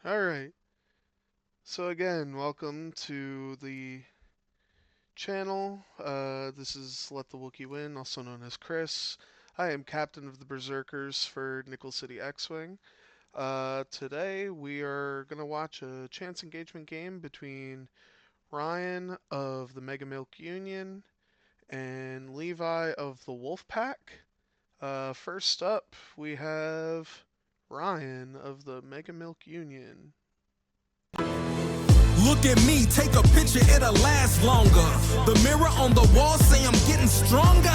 Alright, so again, welcome to the channel. This is Let the Wookiee Win, also known as Chris. I am captain of the Berserkers for Nickel City X-Wing. Today we are going to watch a chance engagement game between Ryan of the Mega Milk Union and Levi of the Wolfpack. First up, we have Ryan of the Mega Milk Union. Look at me, take a picture, it'll last longer. The mirror on the wall say I'm getting stronger.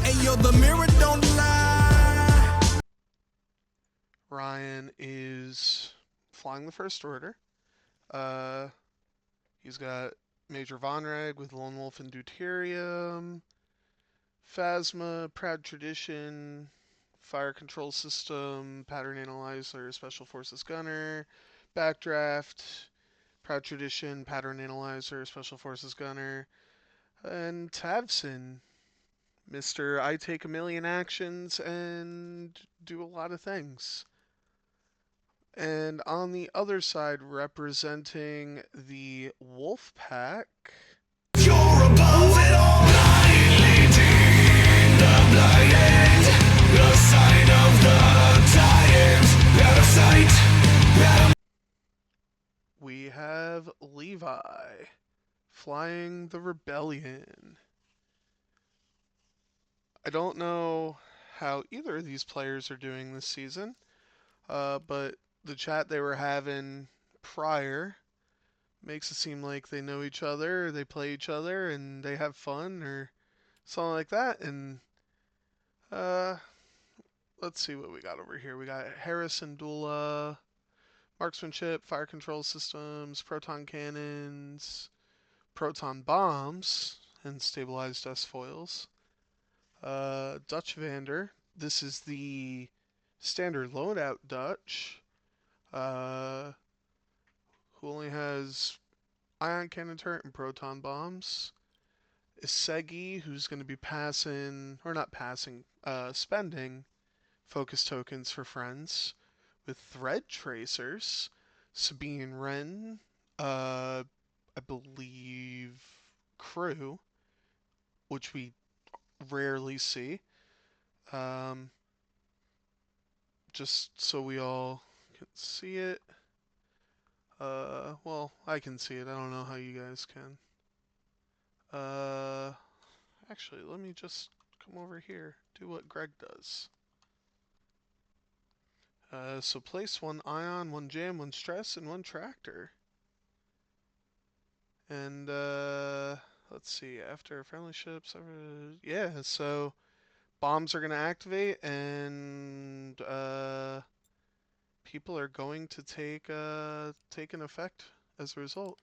Hey yo, the mirror don't lie. Ryan is flying the First Order. He's got Major Vonreg with Lone Wolf and Deuterium, Phasma, Proud Tradition, Fire Control System, Pattern Analyzer, Special Forces Gunner, Backdraft, Proud Tradition, Pattern Analyzer, Special Forces Gunner, and Tavson, Mr. I take a million actions and do a lot of things. And on the other side, representing the Wolfpack, You're above it all, leading the blind, the sign of the times, out of sight, we have Levi flying the Rebellion. I don't know how either of these players are doing this season, but the chat they were having prior makes it seem like they know each other, they play each other, and they have fun or something like that. And uh, let's see what we got over here. We got Harris and Dula, marksmanship, fire control systems, proton cannons, proton bombs, and stabilized S foils. Dutch Vander. This is the standard loadout Dutch, who only has ion cannon turret and proton bombs. Isegi, who's going to be passing, or not passing, spending focus tokens for friends with thread tracers. Sabine Wren, I believe crew, which we rarely see. Um, just so we all can see it. Well, I can see it. I don't know how you guys can. Uh, actually, let me just come over here, do what Greg does. So place one ion, one jam, one stress, and one tractor. And, let's see, after friendly ships, yeah, so bombs are going to activate, and, people are going to take an effect as a result.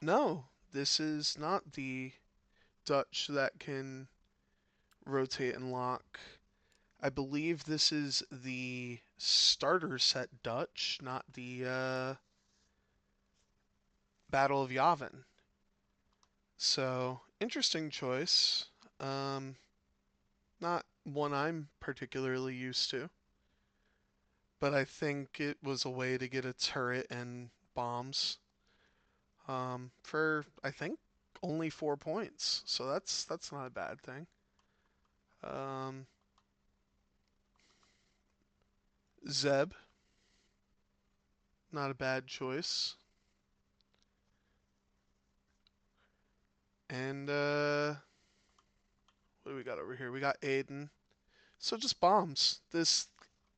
No, this is not the Dutch that can rotate and lock. I believe this is the starter set Dutch, not the Battle of Yavin. So, interesting choice. Not one I'm particularly used to, but I think it was a way to get a turret and bombs for, I think, only 4 points. So that's not a bad thing. Zeb, not a bad choice. And what do we got over here? We got Aiden. So just bombs. This,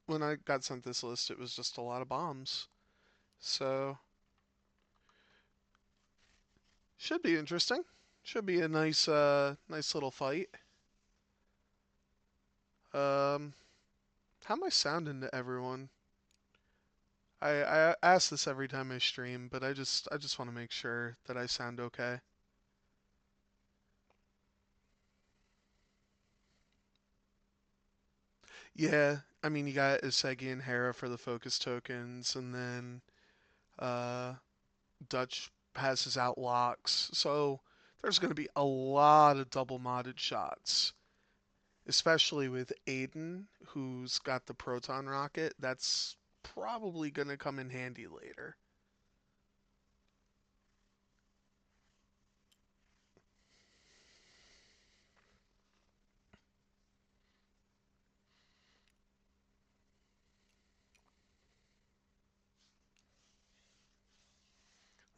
when I got sent this list, it was just a lot of bombs. So should be interesting. Should be a nice nice little fight. How am I sounding to everyone? I ask this every time I stream, but I just want to make sure that I sound okay. Yeah, I mean you got Isegi and Hera for the focus tokens, and then uh, Dutch passes out locks, so there's going to be a lot of double modded shots. especially with Aiden, who's got the proton rocket. That's probably going to come in handy later.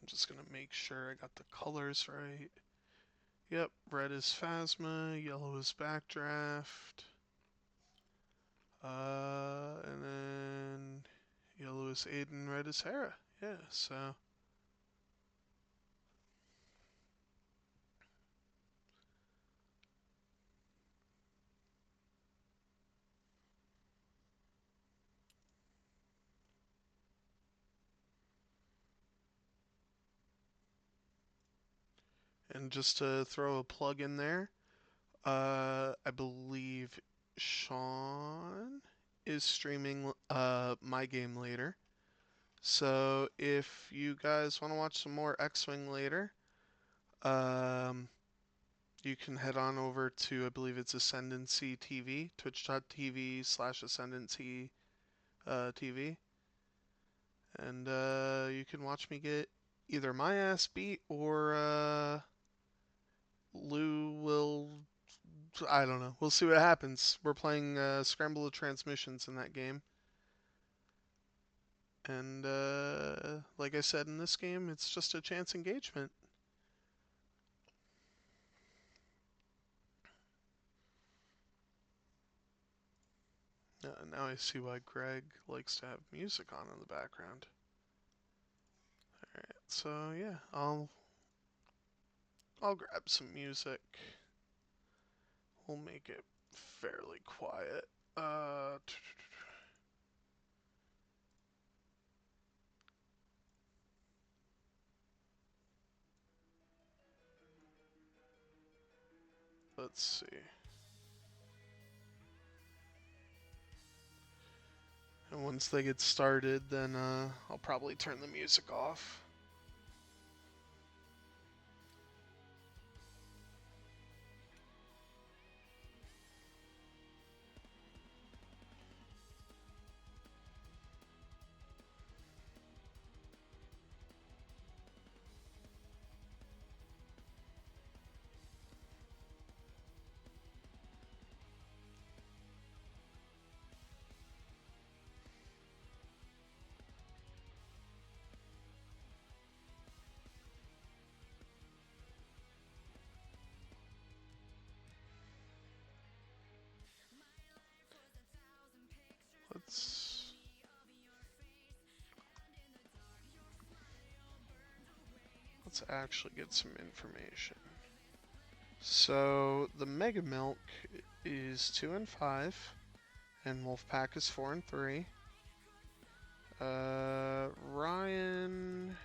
I'm just going to make sure I got the colors right. Yep, red is Phasma, yellow is Backdraft, and then yellow is Aiden, red is Hera. Yeah, so and just to throw a plug in there, I believe Sean is streaming my game later. So if you guys want to watch some more X-Wing later, um, you can head on over to, I believe it's Ascendancy TV, twitch.tv/Ascendancy TV, and you can watch me get either my ass beat or Lou will. I don't know. We'll see what happens. We're playing Scramble of Transmissions in that game. And like I said in this game, it's just a chance engagement. Now I see why Greg likes to have music on in the background. Alright, so yeah, I'll grab some music. We'll make it fairly quiet. Let's see. And once they get started, then I'll probably turn the music off. Let's actually get some information. So the Mega Milk is 2 and 5, and Wolfpack is 4 and 3. Ryan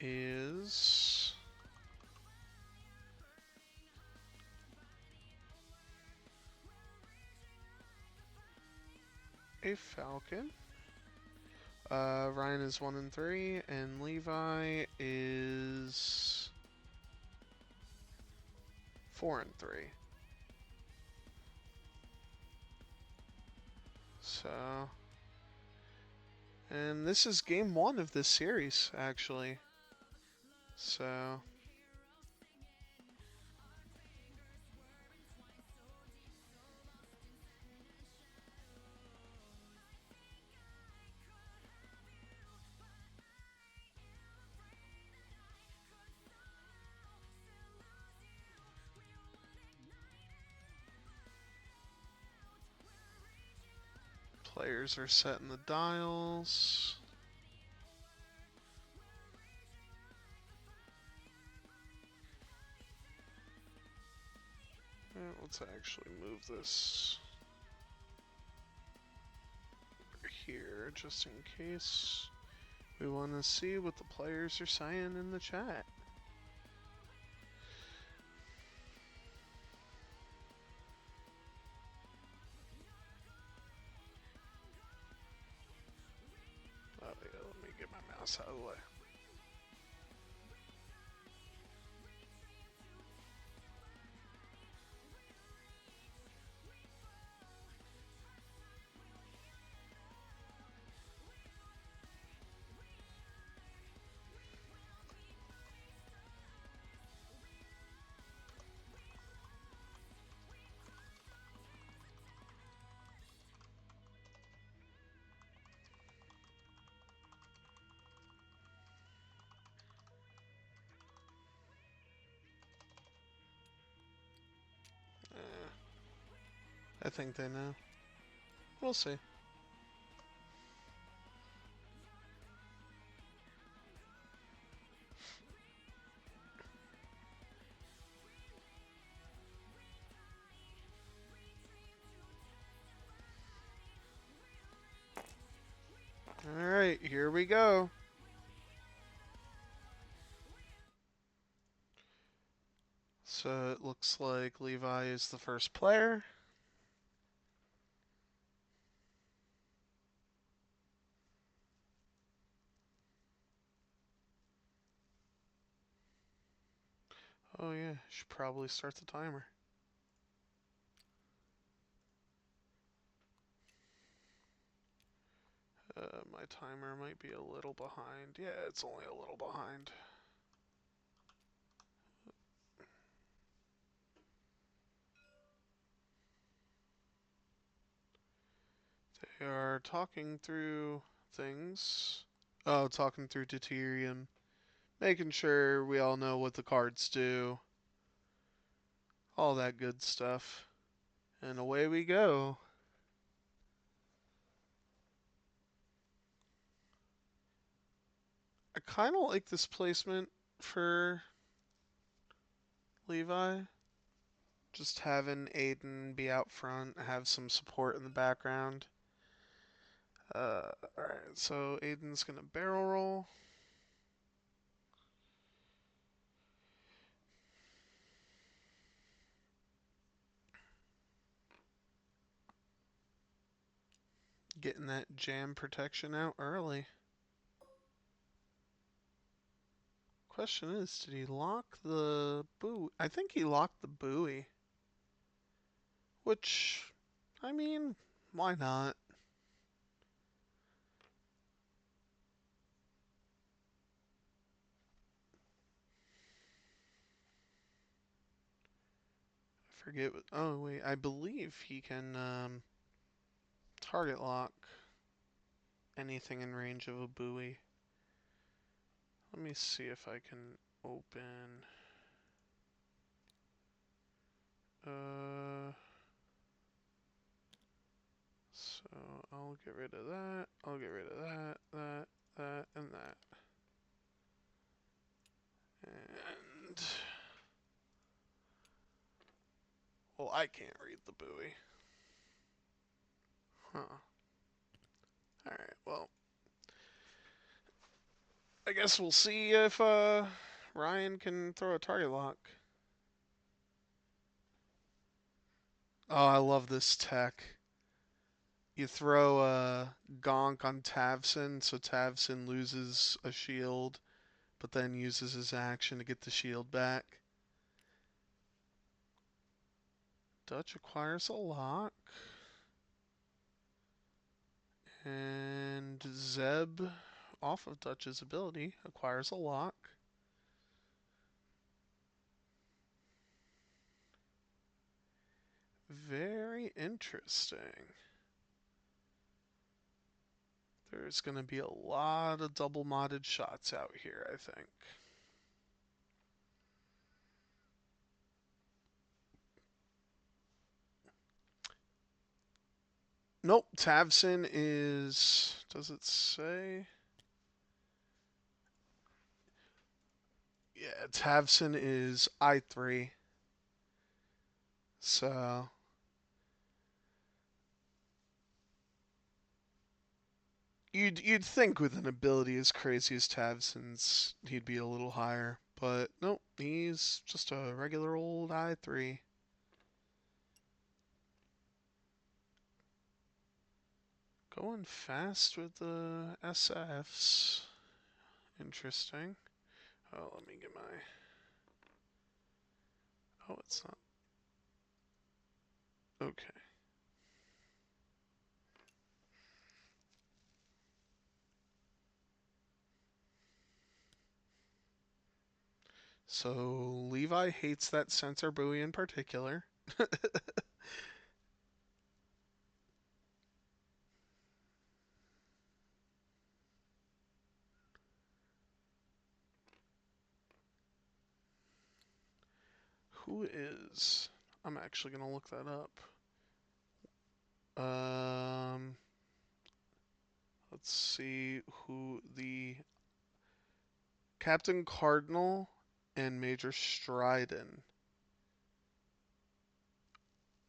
is a Falcon. Ryan is 1 and 3, and Levi is 4 and 3. So, and this is game 1 of this series, actually. So, players are setting the dials. Let's actually move this over here just in case we want to see what the players are saying in the chat. Oh yeah, let me get my mouse out of the way. I think they know. We'll see. Alright, here we go. So it looks like Levi is the first player. Oh yeah, should probably start the timer. My timer might be a little behind. Yeah, it's only a little behind. They are talking through things. Oh, talking through deuterium. Making sure we all know what the cards do. All that good stuff. And away we go. I kind of like this placement for Levi. Just having Aiden be out front, have some support in the background. Alright, so Aiden's gonna barrel roll. Getting that jam protection out early. Question is, did he lock the buoy? I think he locked the buoy. Which, I mean, why not? I forget what. Oh, wait, I believe he can target lock anything in range of a buoy. Let me see if I can open. So I'll get rid of that. I'll get rid of that, and that. And well, I can't read the buoy. Huh. Alright, well. I guess we'll see if Ryan can throw a target lock. Oh, I love this tech. You throw a gonk on Tavson, so Tavson loses a shield, but then uses his action to get the shield back. Dutch acquires a lock. And Zeb, off of Dutch's ability, acquires a lock. Very interesting. There's going to be a lot of double modded shots out here, I think. Nope, Tavson is. Does it say? Yeah, Tavson is I3. So. You'd think with an ability as crazy as Tavson's, he'd be a little higher. But nope, he's just a regular old I3. Going fast with the SFs. Interesting. Oh, let me get my. Oh, it's not. Okay. So Levi hates that sensor buoy in particular. Who is? I'm actually gonna look that up. Um, let's see who the Captain Cardinal and Major Stryden,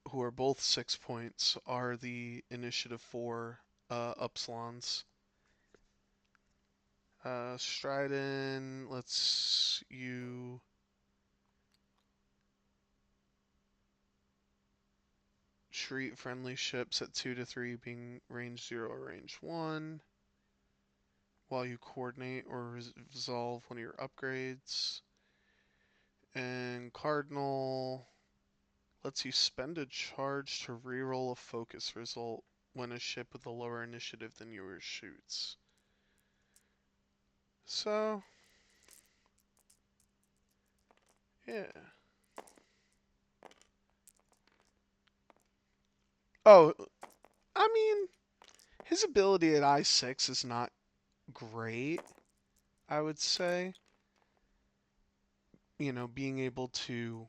who are both 6 points, are the Initiative 4 Upsilons. Stryden lets you treat friendly ships at 2 to 3 being range 0 or range 1 while you coordinate or resolve one of your upgrades. And Cardinal lets you spend a charge to reroll a focus result when a ship with a lower initiative than yours shoots. So, yeah. Oh, I mean, his ability at I6 is not great, I would say. Being able to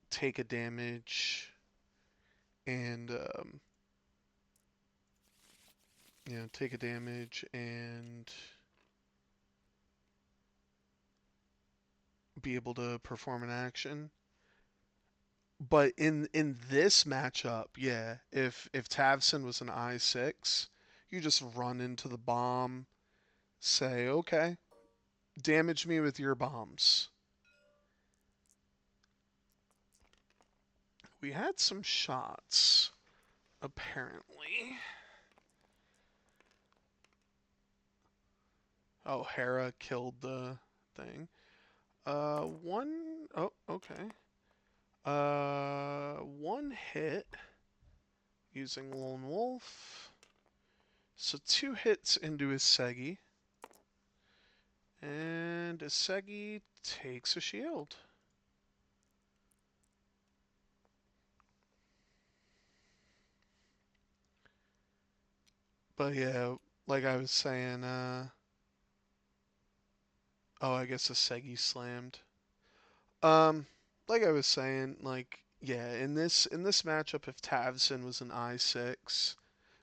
take a damage and, take a damage and be able to perform an action. But in this matchup, yeah, if Tavson was an I6, you just run into the bomb, say, okay, damage me with your bombs. We had some shots, apparently. Oh, Hera killed the thing. One, oh, okay. One hit using Lone Wolf. So 2 hits into his Segi. And Isegi takes a shield. But yeah, like I was saying, oh, I guess Isegi slammed. Um, like I was saying, like, yeah, in this matchup, if Tavson was an I6,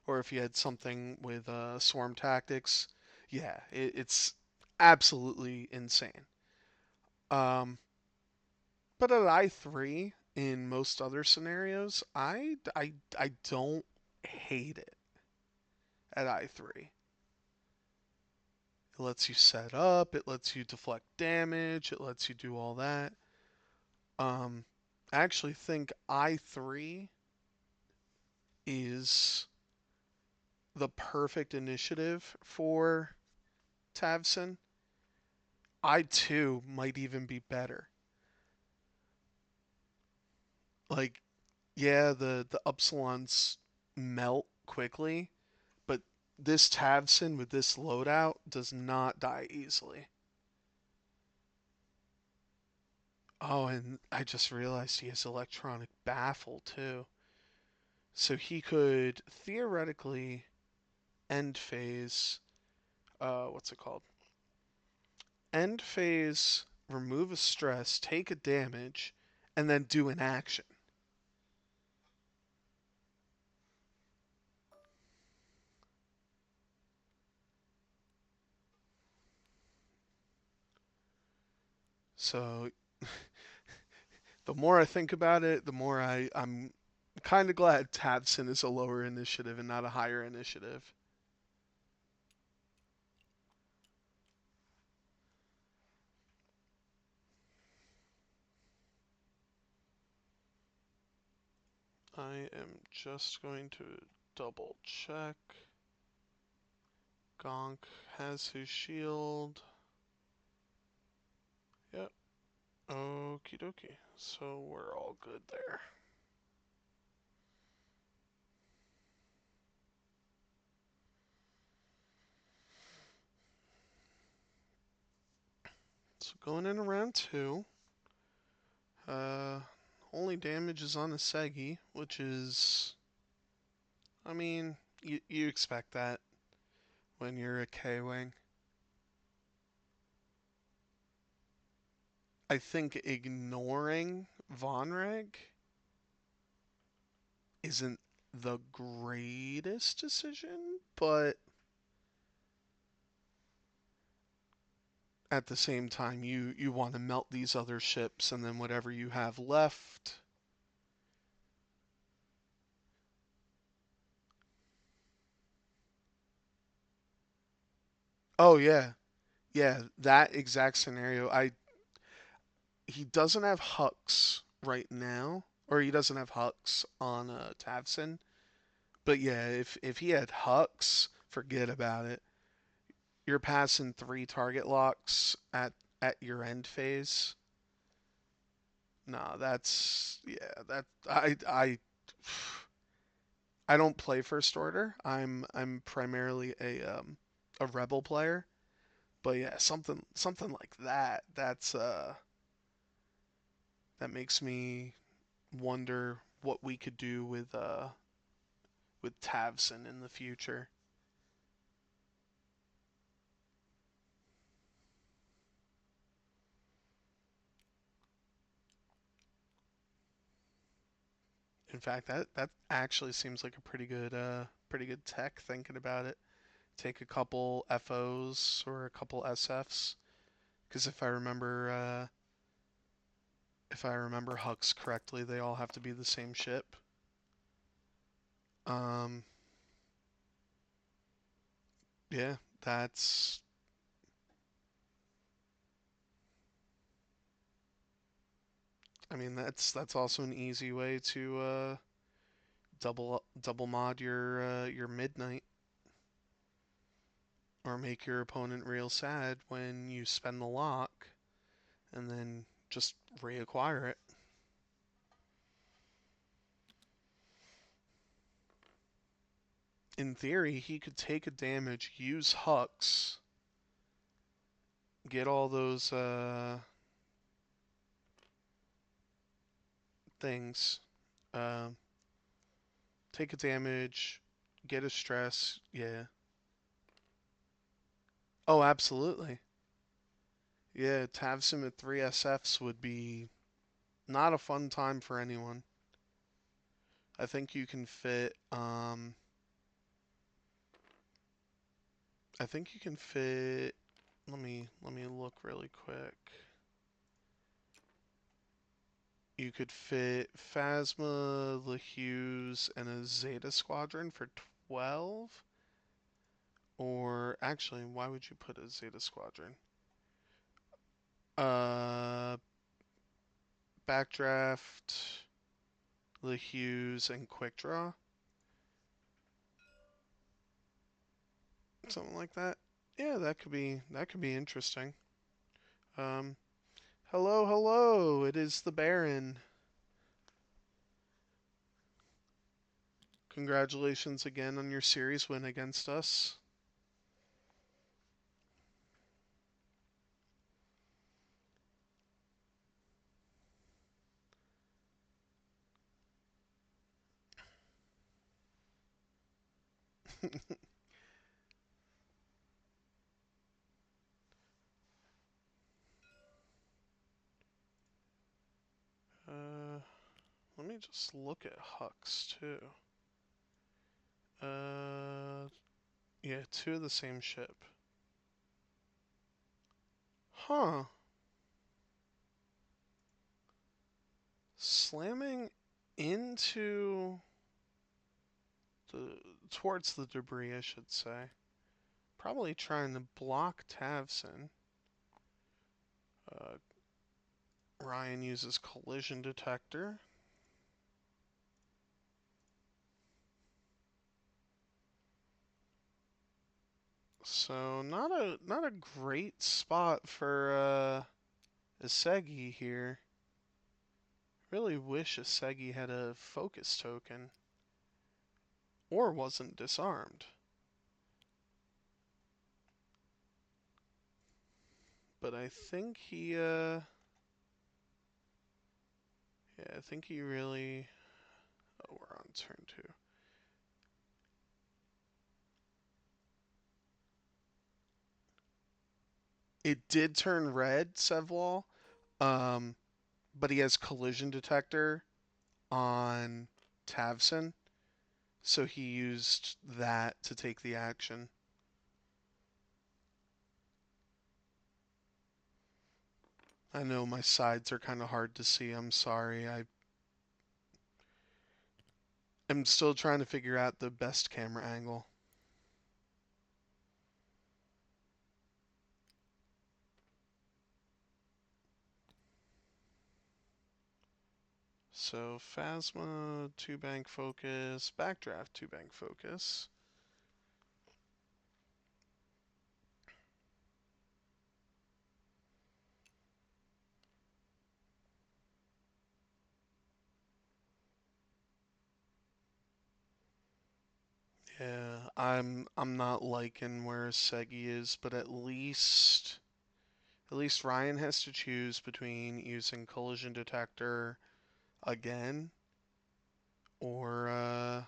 or if you had something with swarm tactics, yeah, it's absolutely insane. Um, but at I3, in most other scenarios, I don't hate it at I3. It lets you set up, it lets you deflect damage, it lets you do all that. Um, I actually think I3 is the perfect initiative for Tavson. I2 might even be better. Like, yeah, the Upsilons melt quickly, but this Tavson with this loadout does not die easily. Oh, and I just realized he has electronic baffle too. So he could theoretically end phase, what's it called? End phase, remove a stress, take a damage, and then do an action. So the more I think about it, the more I'm kind of glad Tavson is a lower initiative and not a higher initiative. I am just going to double check. Gonk has his shield. Yep. Okie dokie. So we're all good there. So going in round 2. Uh, only damage is on the Segi, which is, I mean, you expect that when you're a K-Wing. I think ignoring Vonreg isn't the greatest decision, but at the same time, you want to melt these other ships, and then whatever you have left. Oh yeah, yeah, that exact scenario. I He doesn't have Hux right now, or he doesn't have Hux on Tavson. But yeah, if he had Hux, forget about it. You're passing 3 target locks at your end phase. No, that's yeah. That I don't play first order. I'm primarily a rebel player. But yeah, something like that. That makes me wonder what we could do with Tavson in the future. In fact, that actually seems like a pretty good tech thinking about it. Take a couple FOs or a couple SFs because if I remember Hux correctly, they all have to be the same ship. Um, yeah, that's I mean that's also an easy way to double mod your midnight or make your opponent real sad when you spend the lock and then just reacquire it. In theory, he could take a damage, use Hux, get all those things, uh, take a damage, get a stress. Yeah. Oh, absolutely. Yeah, Tavsim at 3 SFs would be not a fun time for anyone. I think you can fit. I think you can fit. Let me look really quick. You could fit Phasma, the Hughes, and a Zeta Squadron for 12. Or actually, why would you put a Zeta Squadron? Uh, Backdraft, the Hughes, and Quick Draw, something like that. Yeah, that could be interesting. Um, hello, hello. It is the Baron. Congratulations again on your series win against us. uh, Let me just look at Hux too. Uh, yeah, two of the same ship. Huh. Slamming into the towards the debris, I should say. Probably trying to block Tavson. Uh, Ryan uses collision detector. So not a great spot for Isegi here. Really wish Isegi had a focus token or wasn't disarmed. But I think yeah, I think he really. Oh, we're on turn 2. It did turn red, Sevlal, um, but he has collision detector on Tavson. So he used that to take the action. I know my sides are kind of hard to see. I'm sorry. I am still trying to figure out the best camera angle. So Phasma, 2-bank focus, backdraft, 2-bank focus. Yeah, I'm not liking where Segi is, but at least Ryan has to choose between using collision detector again or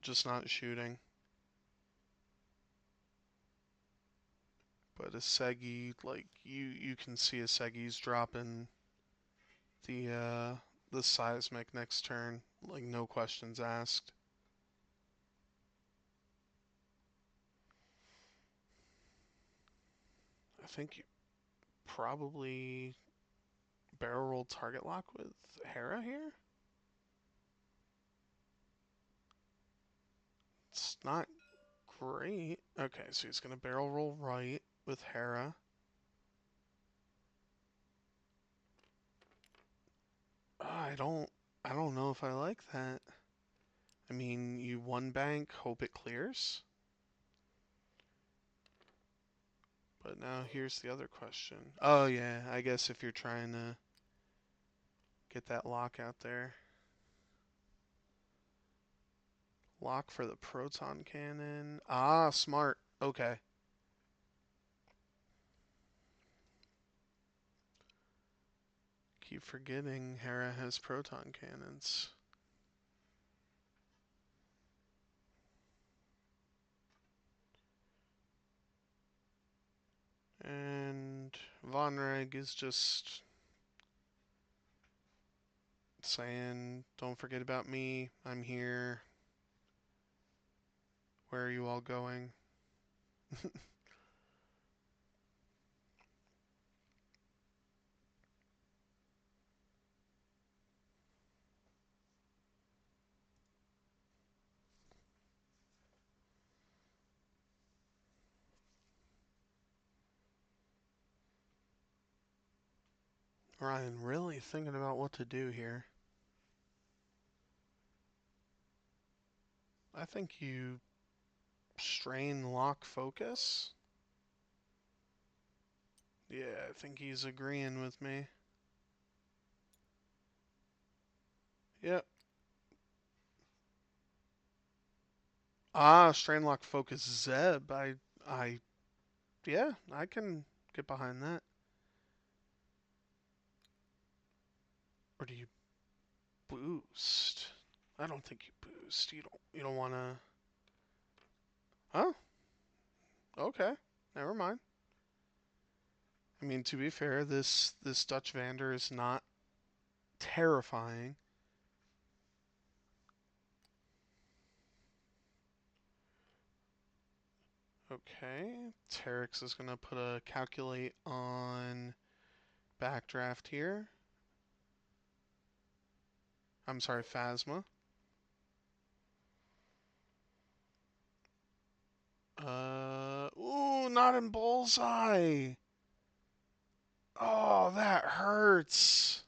just not shooting. But a Segi, like you can see a Segi's dropping the seismic next turn, like no questions asked. I think you probably barrel roll target lock with Hera here. It's not great. Okay, so he's gonna barrel roll right with Hera. I don't know if I like that. I mean, you 1-bank, hope it clears. But now here's the other question. Oh yeah, I guess if you're trying to get that lock out there. Lock for the proton cannon. Ah, smart. Okay. Keep forgetting Hera has proton cannons. And Vonreg is just saying, don't forget about me. I'm here. Where are you all going? Ryan really thinking about what to do here. I think you strain lock focus. Yeah, I think he's agreeing with me. Yep. Ah, strain lock focus Zeb. Yeah, I can get behind that. Or do you boost? I don't think you boost. You don't want to. Huh? Okay. Never mind. I mean, to be fair, this Dutch Vander is not terrifying. Okay. Terex is going to put a calculate on backdraft here. I'm sorry, Phasma. Ooh, not in bullseye. Oh, that hurts.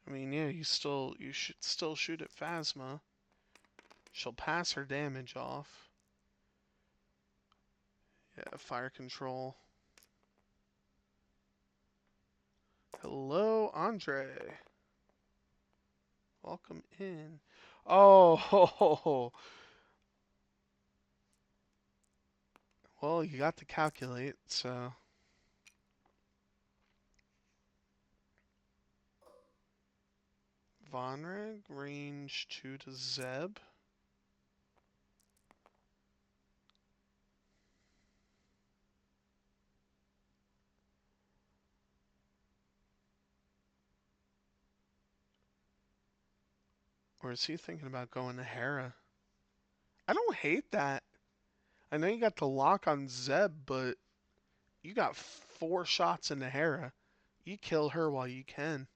I mean, yeah, you should still shoot at Phasma. She'll pass her damage off. Yeah, fire control. Hello, Andre. Welcome in. Oh, well, you got to calculate, so. Vonreg, range 2 to Zeb. Or is he thinking about going to Hera? I don't hate that. I know you got the lock on Zeb, but you got 4 shots into Hera. You kill her while you can.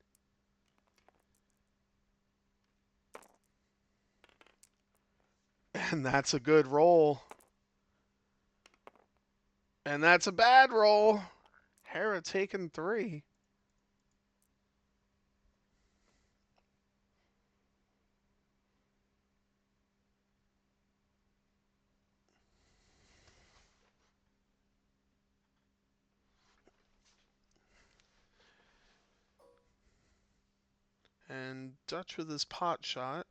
And that's a good roll. And that's a bad roll. Hera taking 3. And Dutch with his pot shot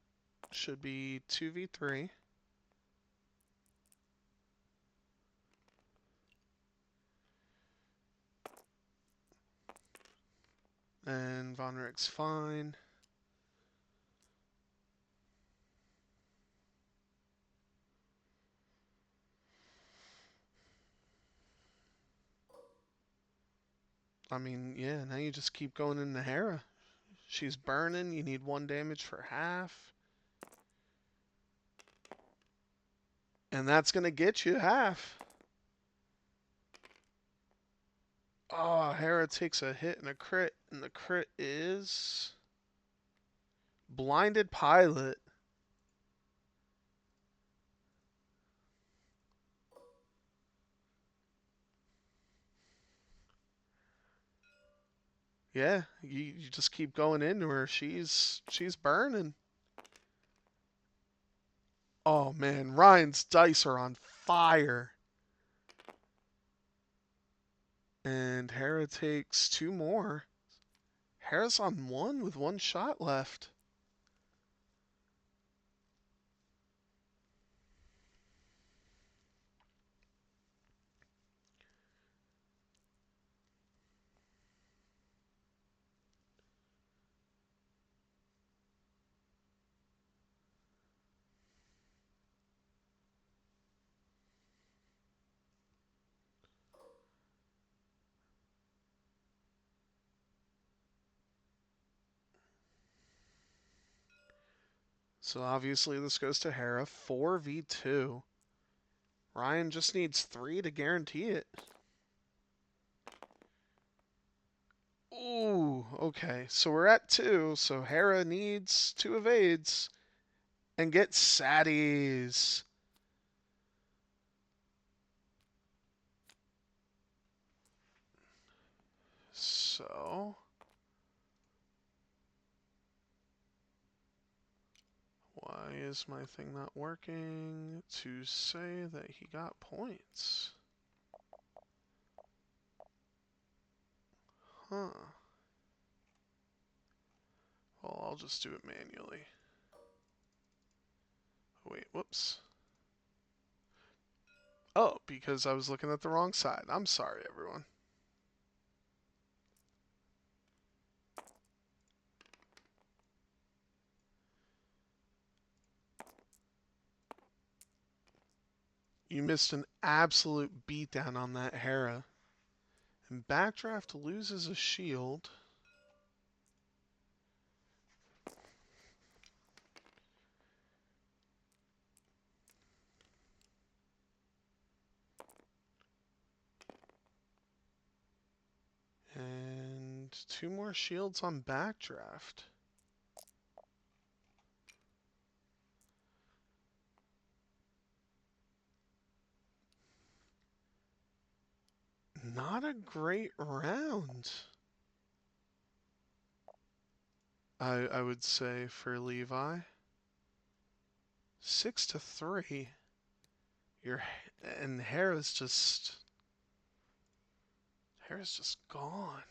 should be 2v3. And Von Richt's fine. I mean, yeah, now you just keep going into Hera. She's burning. You need 1 damage for half. And that's going to get you half. Oh, Hera takes a hit and a crit. And the crit is Blinded Pilot. Yeah, you just keep going into her. She's burning. Oh man, Ryan's dice are on fire. And Hera takes 2 more. Hera's on 1 with 1 shot left. So obviously this goes to Hera. 4v2. Ryan just needs 3 to guarantee it. Ooh, okay. So we're at 2. So Hera needs 2 evades and gets Saddies. So why is my thing not working to say that he got points? Huh. Well, I'll just do it manually. Wait, whoops. Oh, because I was looking at the wrong side. I'm sorry, everyone. You missed an absolute beatdown on that Hera. And Backdraft loses a shield. And 2 more shields on Backdraft. Not a great round, I would say, for Levi. 6-3. And Hera's just gone.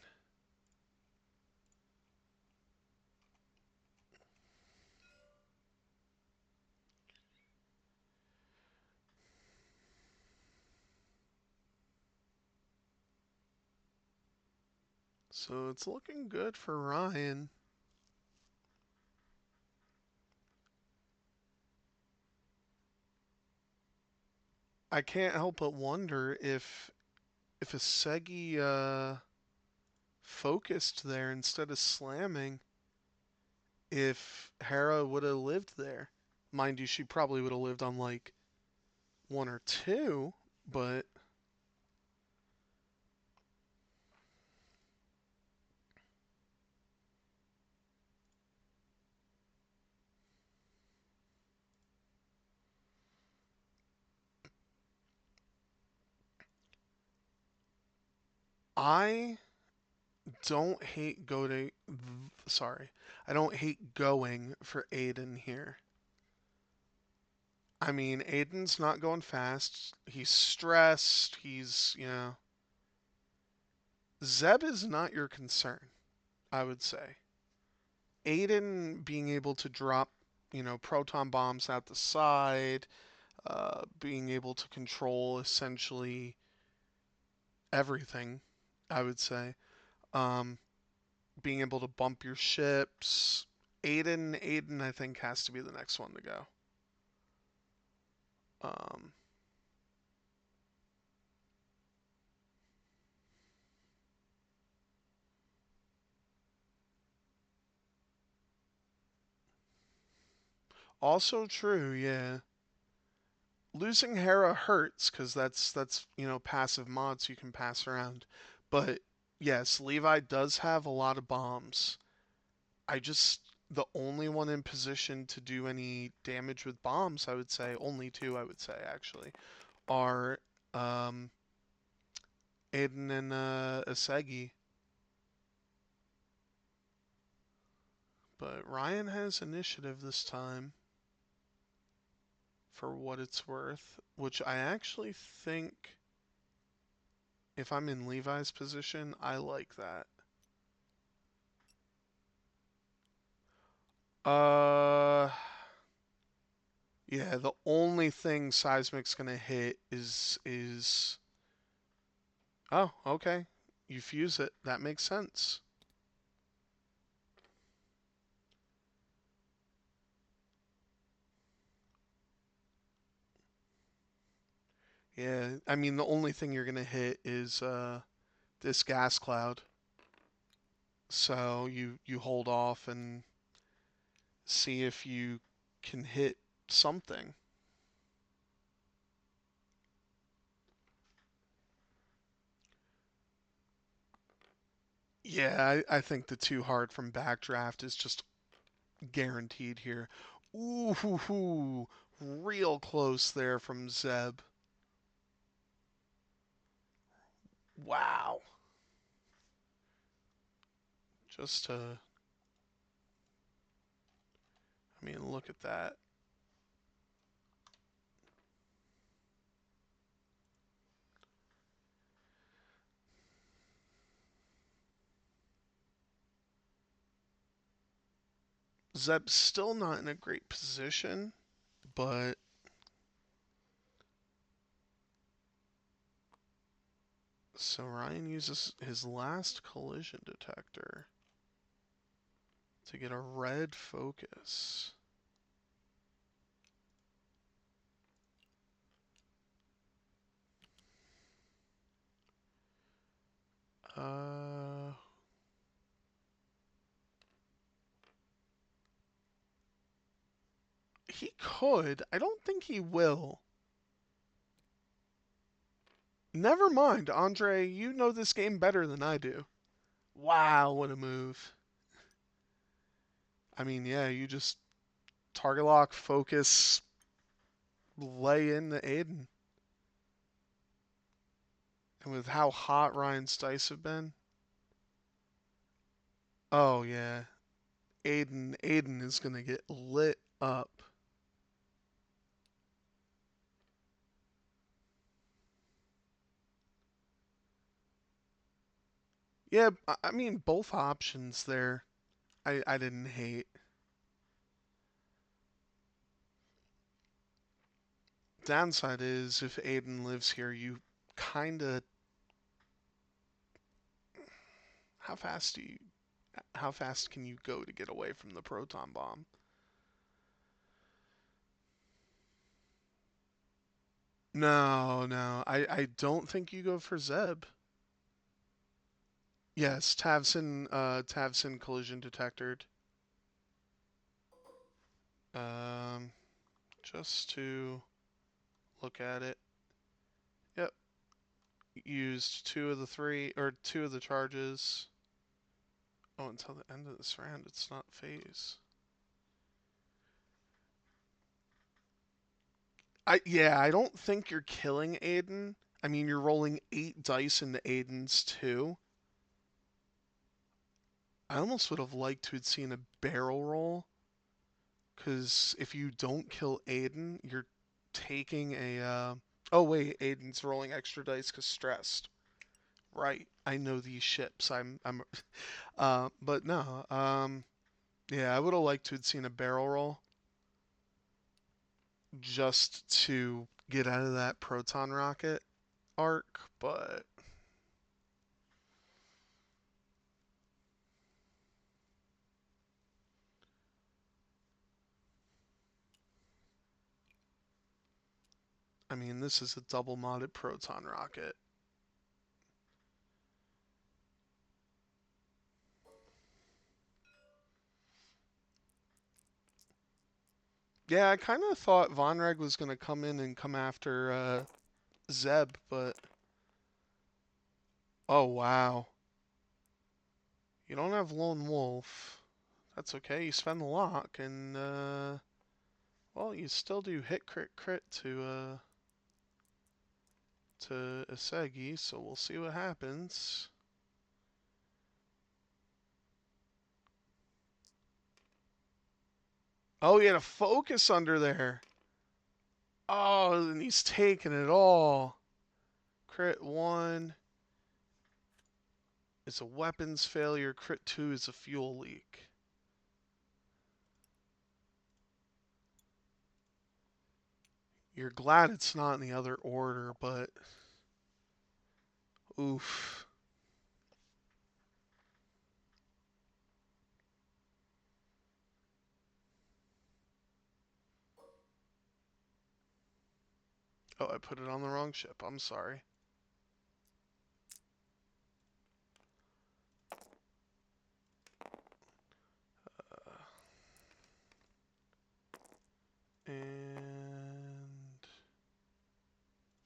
So it's looking good for Ryan. I can't help but wonder if a Segi focused there instead of slamming, if Hera would have lived there. Mind you, she probably would have lived on like one or two, but I don't hate going. Sorry, I don't hate going for Aiden here. I mean, Aiden's not going fast. He's stressed. Zeb is not your concern, I would say. Aiden being able to drop, proton bombs out the side, being able to control essentially everything, I would say. Um, Being able to bump your ships. Aiden, I think, has to be the next one to go. Um, Also true, yeah. Losing Hera hurts because that's passive mods you can pass around. But yes, Levi does have a lot of bombs. I just the only one in position to do any damage with bombs, I would say, only two, I would say actually, are um, Aiden and Asegi. But Ryan has initiative this time, for what it's worth, which I actually think, if I'm in Levi's position, I like that. Uh, yeah, the only thing Seismic's gonna hit is oh, okay. You fuse it. That makes sense. Yeah, I mean the only thing you're gonna hit is this gas cloud. So you hold off and see if you can hit something. Yeah, I think the too hard from backdraft is just guaranteed here. Ooh, hoo, hoo. Real close there from Zeb. Wow. Just to, I mean, look at that. Zeb's still not in a great position, but so Ryan uses his last collision detector to get a red focus. Uh, he could. I don't think he will. Never mind, Andre. You know this game better than I do. Wow, what a move. I mean, yeah, you just target lock, focus, lay into Aiden. And with how hot Ryan's dice have been, oh yeah, Aiden is gonna get lit up. Yeah, I mean both options there. I didn't hate. Downside is if Aiden lives here, you kinda how fast do you how fast can you go to get away from the proton bomb? No, no, I don't think you go for Zeb. Yes, Tavson collision detectored. Um, just to look at it. Yep, used two of the three, or two of the charges. Oh, until the end of this round, it's not phase. I don't think you're killing Aiden. I mean, you're rolling 8 dice into Aiden's too. I almost would have liked to have seen a barrel roll, because if you don't kill Aiden, you're taking a. Oh wait, Aiden's rolling extra dice because stressed. Right, I know these ships. I'm. But no. Yeah, I would have liked to have seen a barrel roll just to get out of that proton rocket arc, but I mean, this is a double modded proton rocket. Yeah, I kind of thought Vonreg was going to come in and come after Zeb, but oh wow. You don't have Lone Wolf. That's okay. You spend the lock, and well, you still do hit crit crit to Isegi, so we'll see what happens. Oh, he had a focus under there. Oh, and he's taking it all. Crit 1 is a weapons failure. Crit 2 is a fuel leak. You're glad it's not in the other order, but oof. Oh, I put it on the wrong ship. I'm sorry. And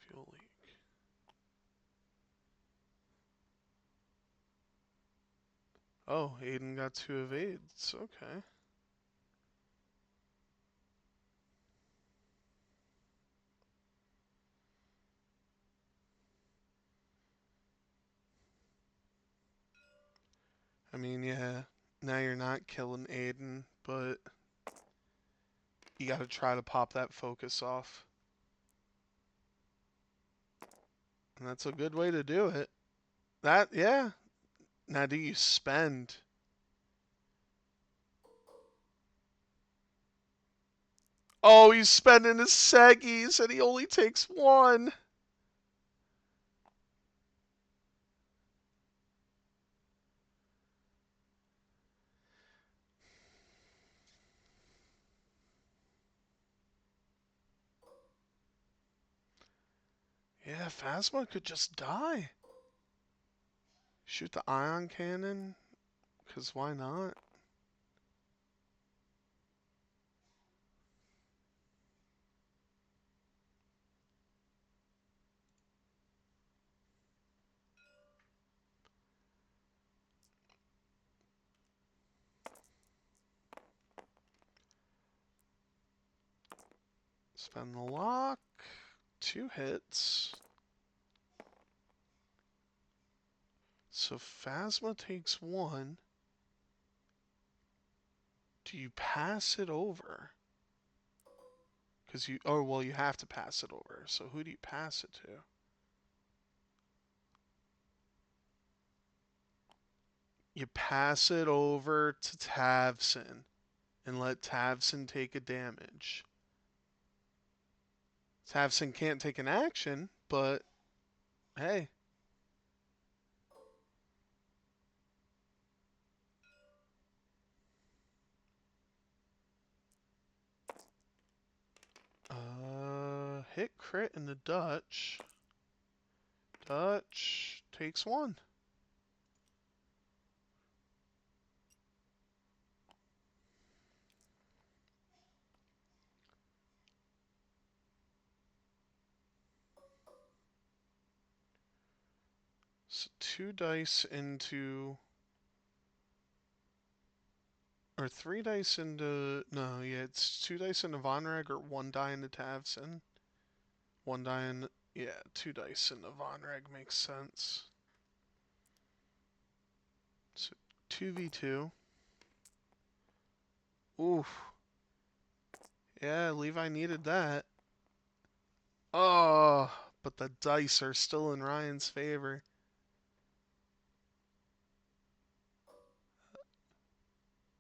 fuel leak. Oh, Aiden got 2 evades. Okay. I mean, yeah, now you're not killing Aiden, but you gotta try to pop that focus off. And that's a good way to do it. That, yeah. Now do you spend? Oh, he's spending his Seggies and he only takes 1. Yeah, Phasma could just die. Shoot the ion cannon, because why not? Spend the lock. 2 hits. So Phasma takes 1. Do you pass it over? Because you, oh, well, you have to pass it over. So who do you pass it to? You pass it over to Tavson and let Tavson take a damage. Tavson can't take an action, but hey. Hit crit in the Dutch. Dutch takes 1. So 2 dice into, or 3 dice into, no, yeah, it's 2 dice into Vonreg or 1 die into Tavson. 1 die in, yeah, 2 dice into Vonreg makes sense. So 2v2. Oof. Yeah, Levi needed that. Oh, but the dice are still in Ryan's favor.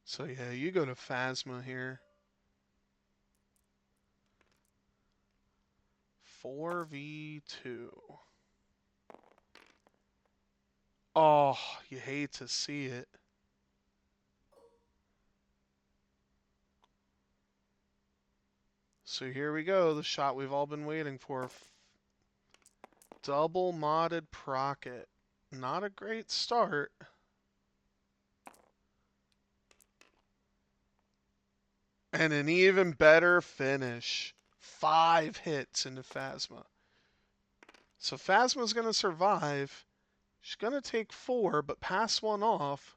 So yeah, you go to Phasma here. 4v2. Oh, you hate to see it. So here we go, the shot we've all been waiting for. Double modded Procket. Not a great start. And an even better finish. 5 hits into Phasma. So Phasma's going to survive. She's going to take 4, but pass 1 off.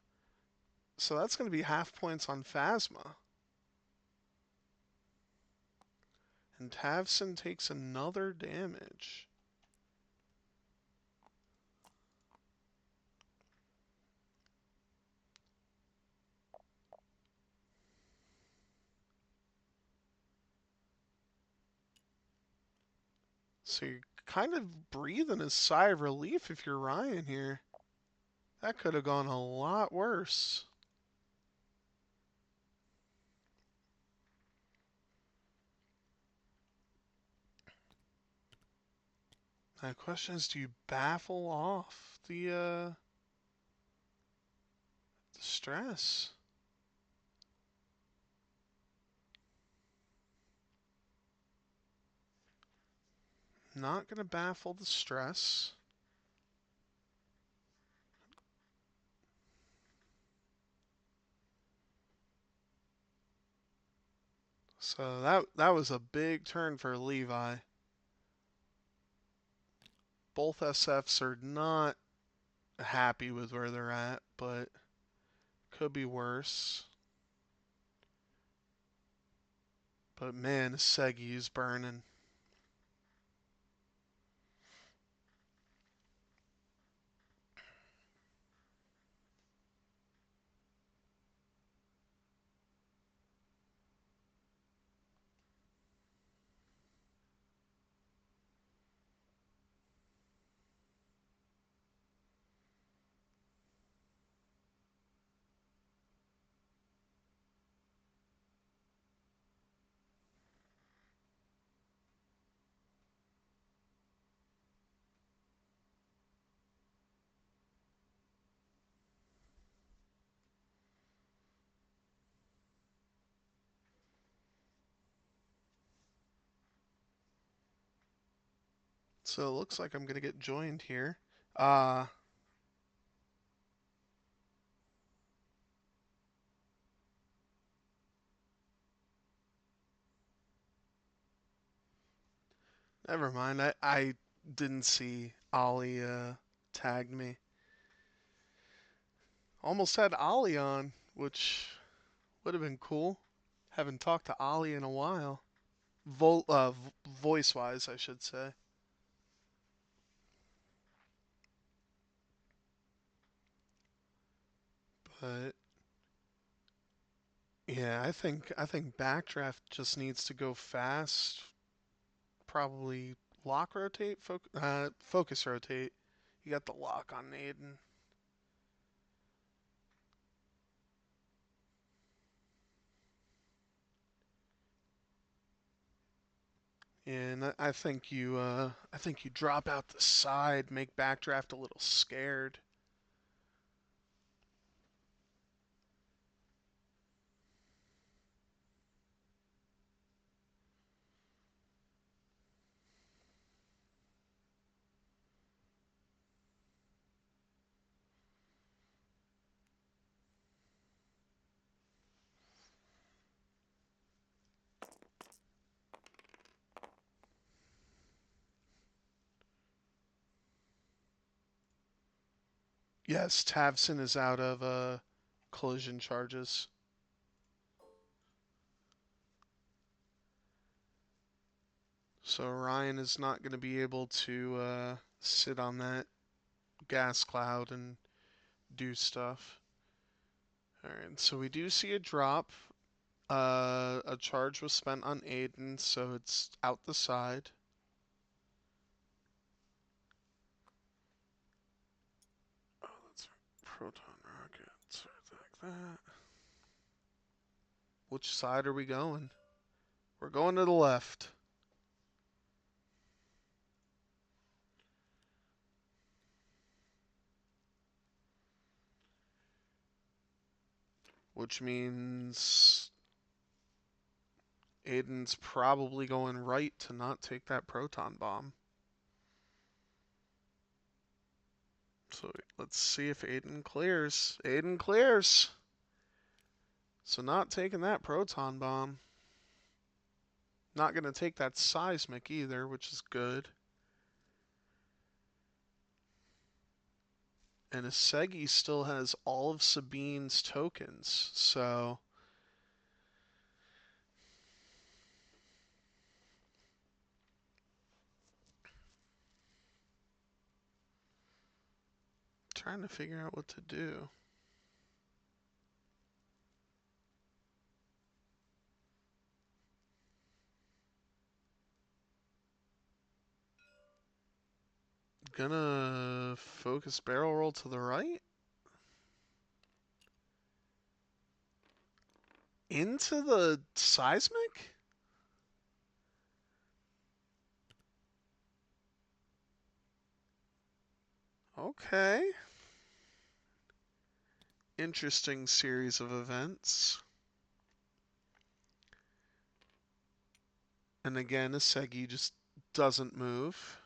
So that's going to be half points on Phasma. And Tavson takes another damage. So you're kind of breathing a sigh of relief if you're Ryan here. That could have gone a lot worse. My question is, do you baffle off the stress? Not going to baffle the stress. So that was a big turn for Levi. Both SFs are not happy with where they're at, but could be worse. But man, Segi is burning. So it looks like I'm going to get joined here. Uh, Never mind. I didn't see Ollie tagged me. Almost had Ollie on, which would have been cool. Haven't talked to Ollie in a while. Voice wise, I should say. But yeah, I think Backdraft just needs to go fast. Probably lock rotate, focus rotate. You got the lock on Naden. And I think you drop out the side, make Backdraft a little scared. Yes, Tavson is out of collision charges. So Ryan is not going to be able to sit on that gas cloud and do stuff. Alright, so we do see a drop. A charge was spent on Aiden, so it's out the side. Oh, that's right. Proton rockets, like that. Which side are we going? We're going to the left. Which means Aiden's probably going right to not take that proton bomb. So let's see if Aiden clears. Aiden clears! So not taking that proton bomb. Not going to take that seismic either, which is good. And Isegi still has all of Sabine's tokens, so trying to figure out what to do. Gonna focus barrel roll to the right. Into the seismic? Okay. Interesting series of events. And again, Isegi just doesn't move.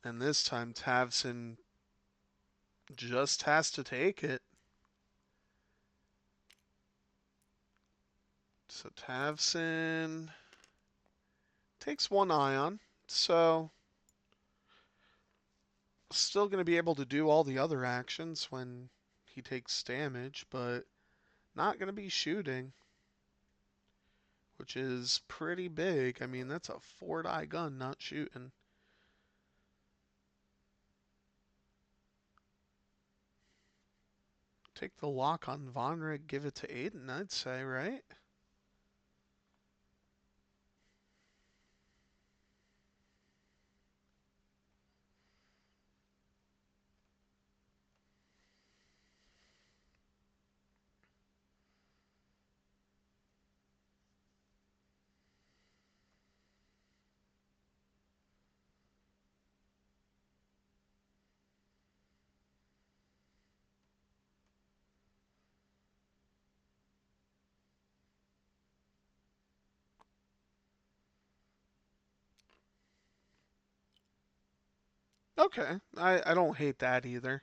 And this time Tavson just has to take it. So Tavson takes one ion. So still going to be able to do all the other actions when he takes damage, but not going to be shooting, which is pretty big. I mean, that's a 4-die gun not shooting. Take the lock on Vonrig, give it to Aiden, I'd say, right? Okay, I don't hate that either.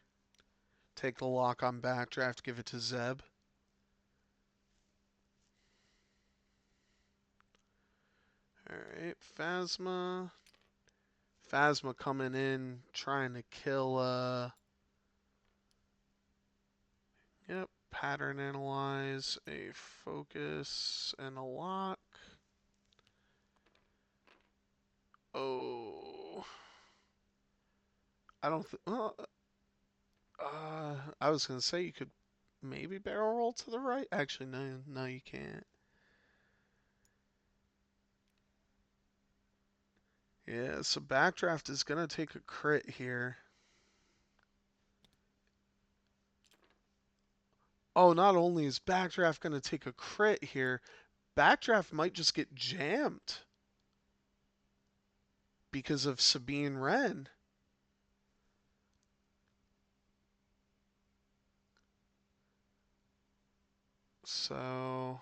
Take the lock on backdraft, give it to Zeb. Alright, Phasma. Phasma coming in, trying to kill, yep, pattern analyze, a focus, and a lock. Oh. I don't I was gonna say you could maybe barrel roll to the right. Actually, no, you can't. Yeah, so backdraft is gonna take a crit here. Oh, not only is backdraft gonna take a crit here, backdraft might just get jammed because of Sabine Wren. So,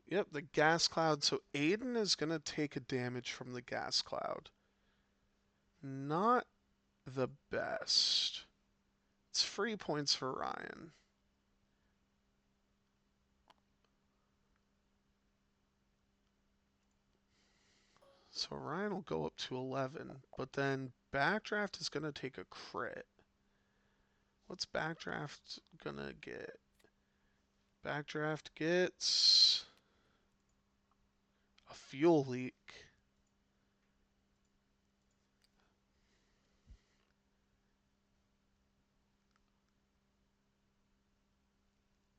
yep, the gas cloud. So Aiden is gonna take a damage from the gas cloud. Not the best. It's free points for Ryan. So Ryan will go up to 11, but then Backdraft is going to take a crit. What's Backdraft going to get? Backdraft gets a fuel leak.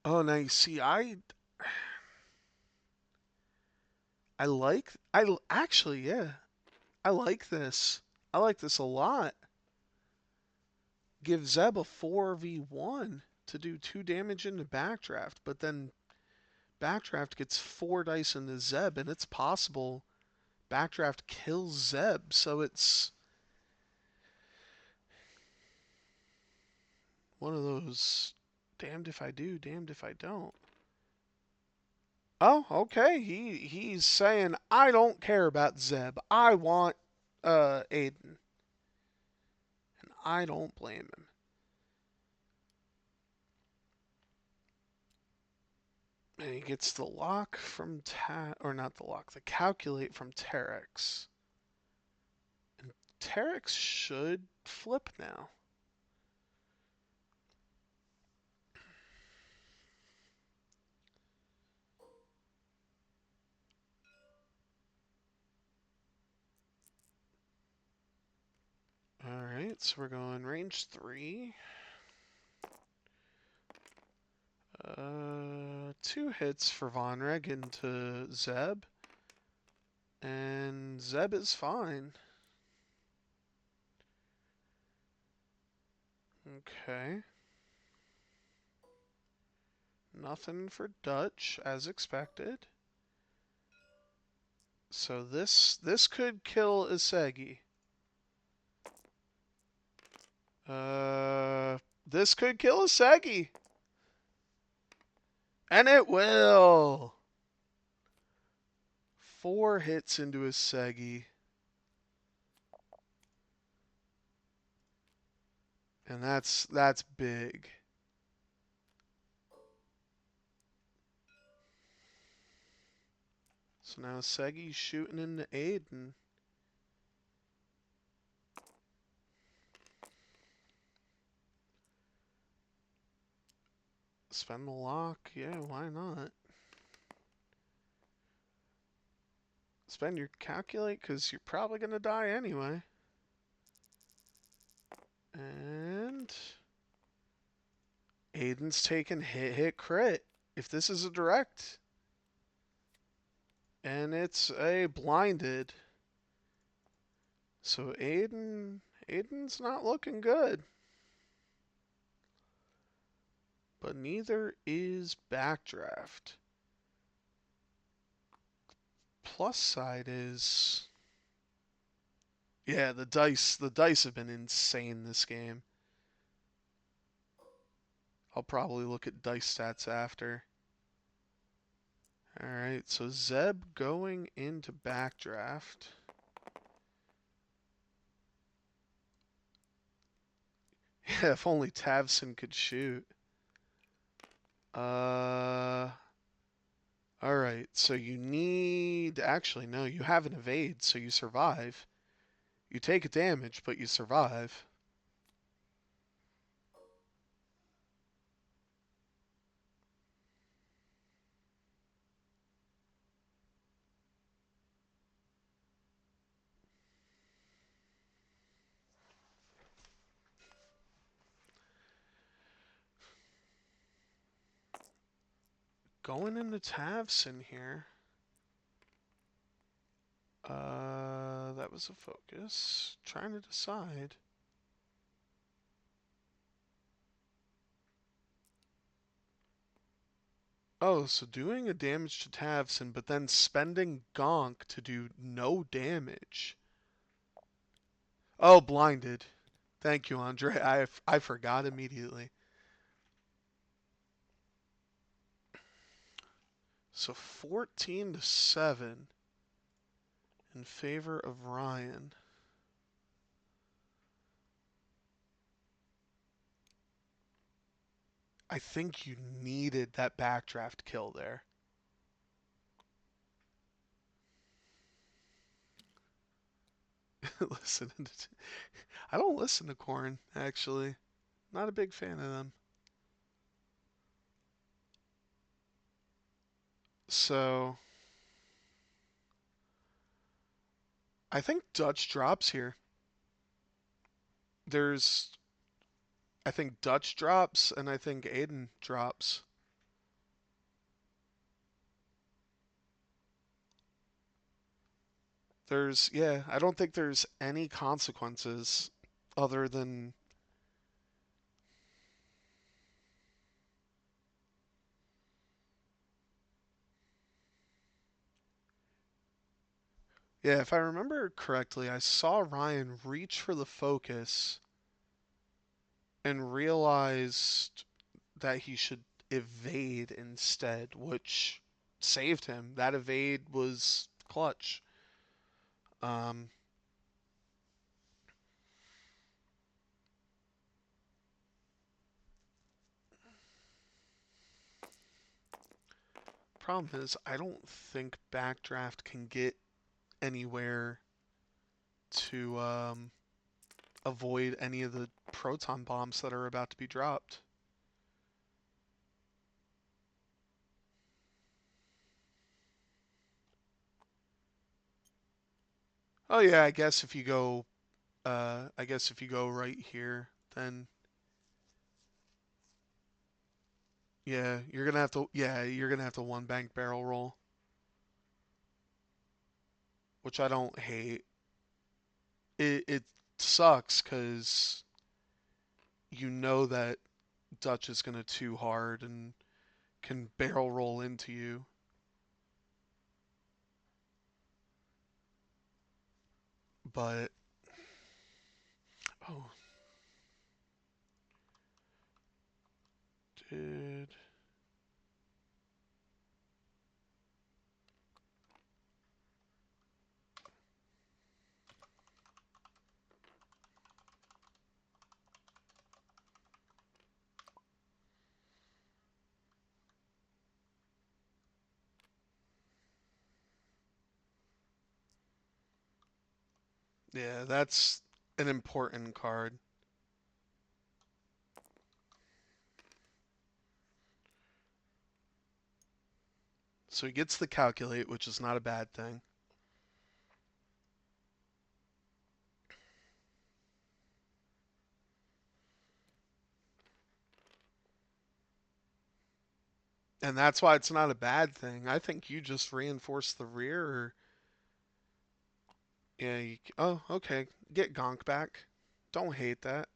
Oh, now you see, actually, yeah, I like this. I like this a lot. Give Zeb a 4v1 to do 2 damage into Backdraft, but then Backdraft gets 4 dice into Zeb, and it's possible Backdraft kills Zeb, so it's one of those damned if I do, damned if I don't. Oh, okay. He's saying I don't care about Zeb. I want Aiden. And I don't blame him. And he gets the lock from or not the lock, the calculate from Terex. And Terex should flip now. Alright, so we're going range 3. 2 hits for Vonreg into Zeb. And Zeb is fine. Okay. Nothing for Dutch, as expected. So this could kill Isegi. This could kill Isegi. And it will. 4 hits into Isegi. And that's big. So now Isegi's shooting into Aiden. Spend the lock. Yeah, why not? Spend your calculate because you're probably going to die anyway. And Aiden's taking hit crit. If this is a direct. And it's a blinded. So Aiden's not looking good. But neither is Backdraft. Plus side is, yeah, the dice have been insane this game. I'll probably look at dice stats after. Alright, so Zeb going into Backdraft. Yeah, if only Tavson could shoot. Alright, so you need, actually no, you have an evade, so you survive. You take a damage, but you survive. Going into Tavson here. That was a focus. Trying to decide. Oh, so doing a damage to Tavson, but then spending Gonk to do no damage. Oh, blinded. Thank you, Andre. I forgot immediately. So 14-7 in favor of Ryan. I think you needed that backdraft kill there. listen. I don't listen to Korn actually. Not a big fan of them. So I think Dutch drops here. There's I think Dutch drops and I think Aiden drops. I don't think there's any consequences other than yeah, if I remember correctly, I saw Ryan reach for the focus and realized that he should evade instead, which saved him. That evade was clutch. Um, Problem is, I don't think Backdraft can get anywhere to avoid any of the proton bombs that are about to be dropped. Oh yeah, I guess if you go right here, then you're gonna have to one bank barrel roll, which I don't hate. It sucks because you know that Dutch is gonna too hard and can barrel roll into you. But oh, did yeah, that's an important card. So he gets the calculate, which is not a bad thing. And that's why it's not a bad thing. I think you just reinforce the rear. Or, yeah. Oh, okay. Get Gonk back. Don't hate that.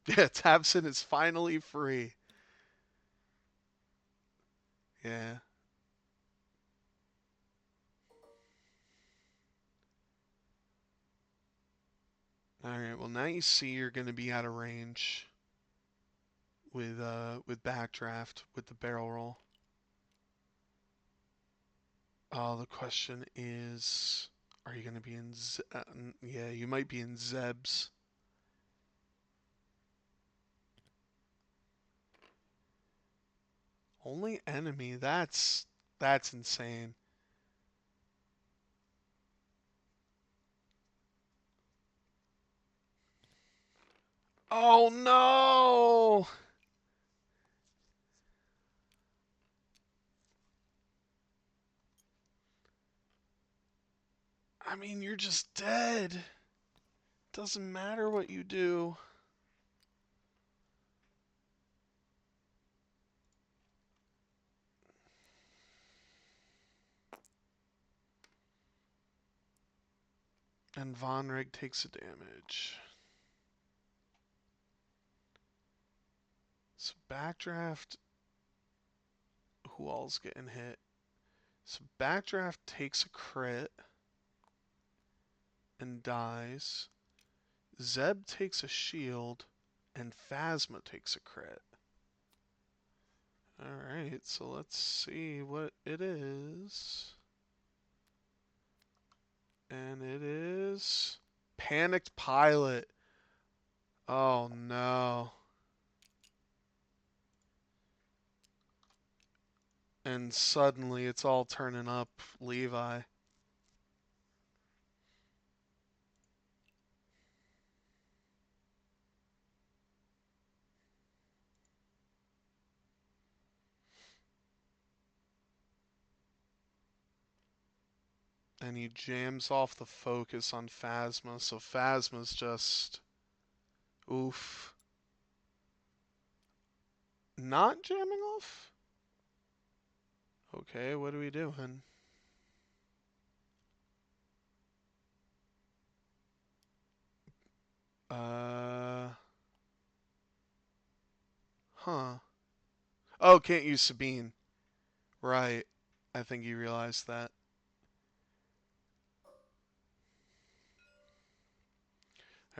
Yeah, Tabson is finally free. Yeah. All right. Well, now you see you're going to be out of range with backdraft with the barrel roll. Oh, the question is, are you going to be in? Yeah, you might be in Zeb's. Only enemy. That's insane. Oh no! I mean, you're just dead. Doesn't matter what you do. And Von Rig takes a damage. So backdraft. Who all's getting hit? So backdraft takes a crit and dies. Zeb takes a shield, and Phasma takes a crit. Alright, so let's see what it is. And it is Panicked Pilot. Oh no. And suddenly it's all turning up Levi. And he jams off the focus on Phasma, so Phasma's just oof. Not jamming off? Okay, what are we doing? Uh, huh. Oh, can't use Sabine. Right. I think you realized that.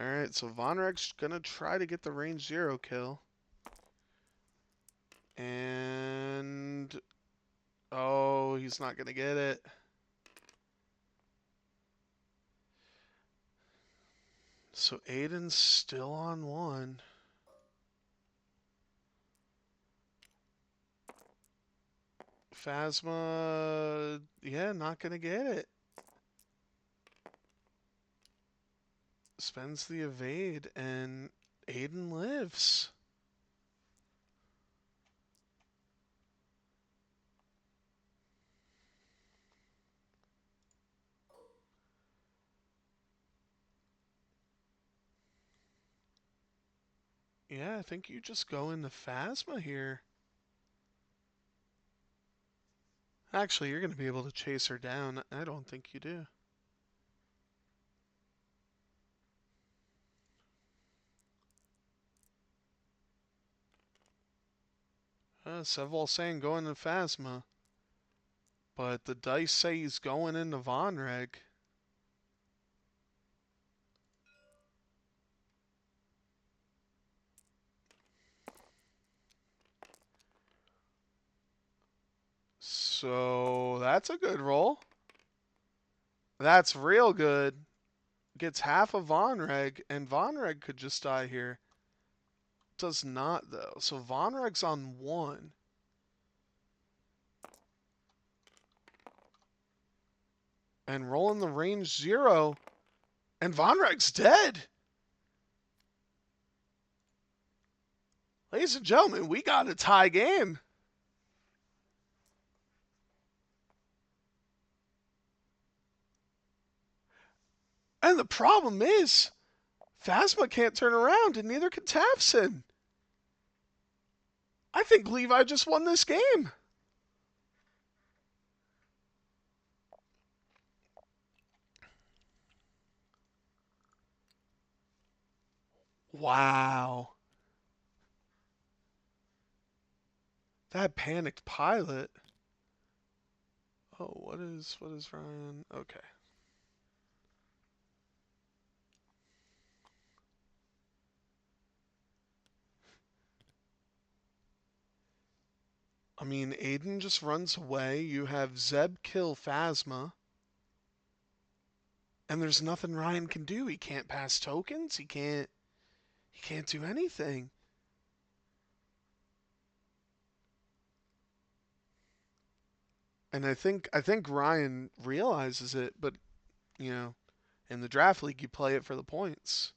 Alright, so Vonrek's gonna try to get the range 0 kill. And oh, he's not gonna get it. So Aiden's still on 1. Phasma, yeah, not gonna get it. Spends the evade, and Aiden lives. Yeah, I think you just go into Phasma here. Actually, you're going to be able to chase her down. I don't think you do. Seville saying go into Phasma. But the dice say he's going into Vonreg. So that's a good roll. That's real good. Gets half of Vonreg, and Vonreg could just die here. Does not, though. So Vonreg's on 1. And rolling the range 0. And Vonreg's dead. Ladies and gentlemen, we got a tie game. And the problem is, Phasma can't turn around, and neither can Tafson. I think Levi just won this game. Wow. That panicked pilot. Oh, what is Ryan? Okay. I mean, Aiden just runs away. You have Zeb kill Phasma. And there's nothing Ryan can do. He can't pass tokens. He can't do anything. And I think Ryan realizes it, but you know, in the draft league you play it for the points.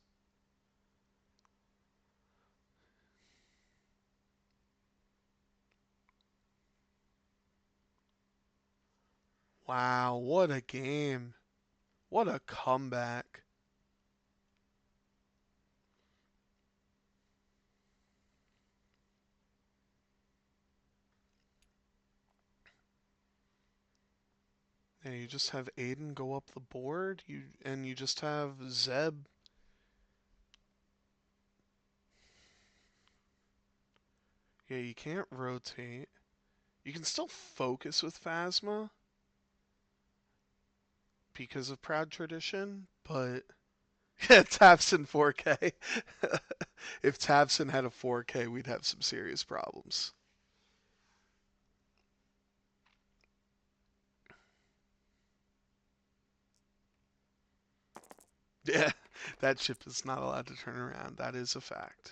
Wow, what a game. What a comeback. Yeah, you just have Aiden go up the board, you just have Zeb. Yeah, you can't rotate. You can still focus with Phasma because of Proud Tradition, but yeah, Tapson 4K. If Tapson had a 4K, we'd have some serious problems. Yeah, that ship is not allowed to turn around. That is a fact.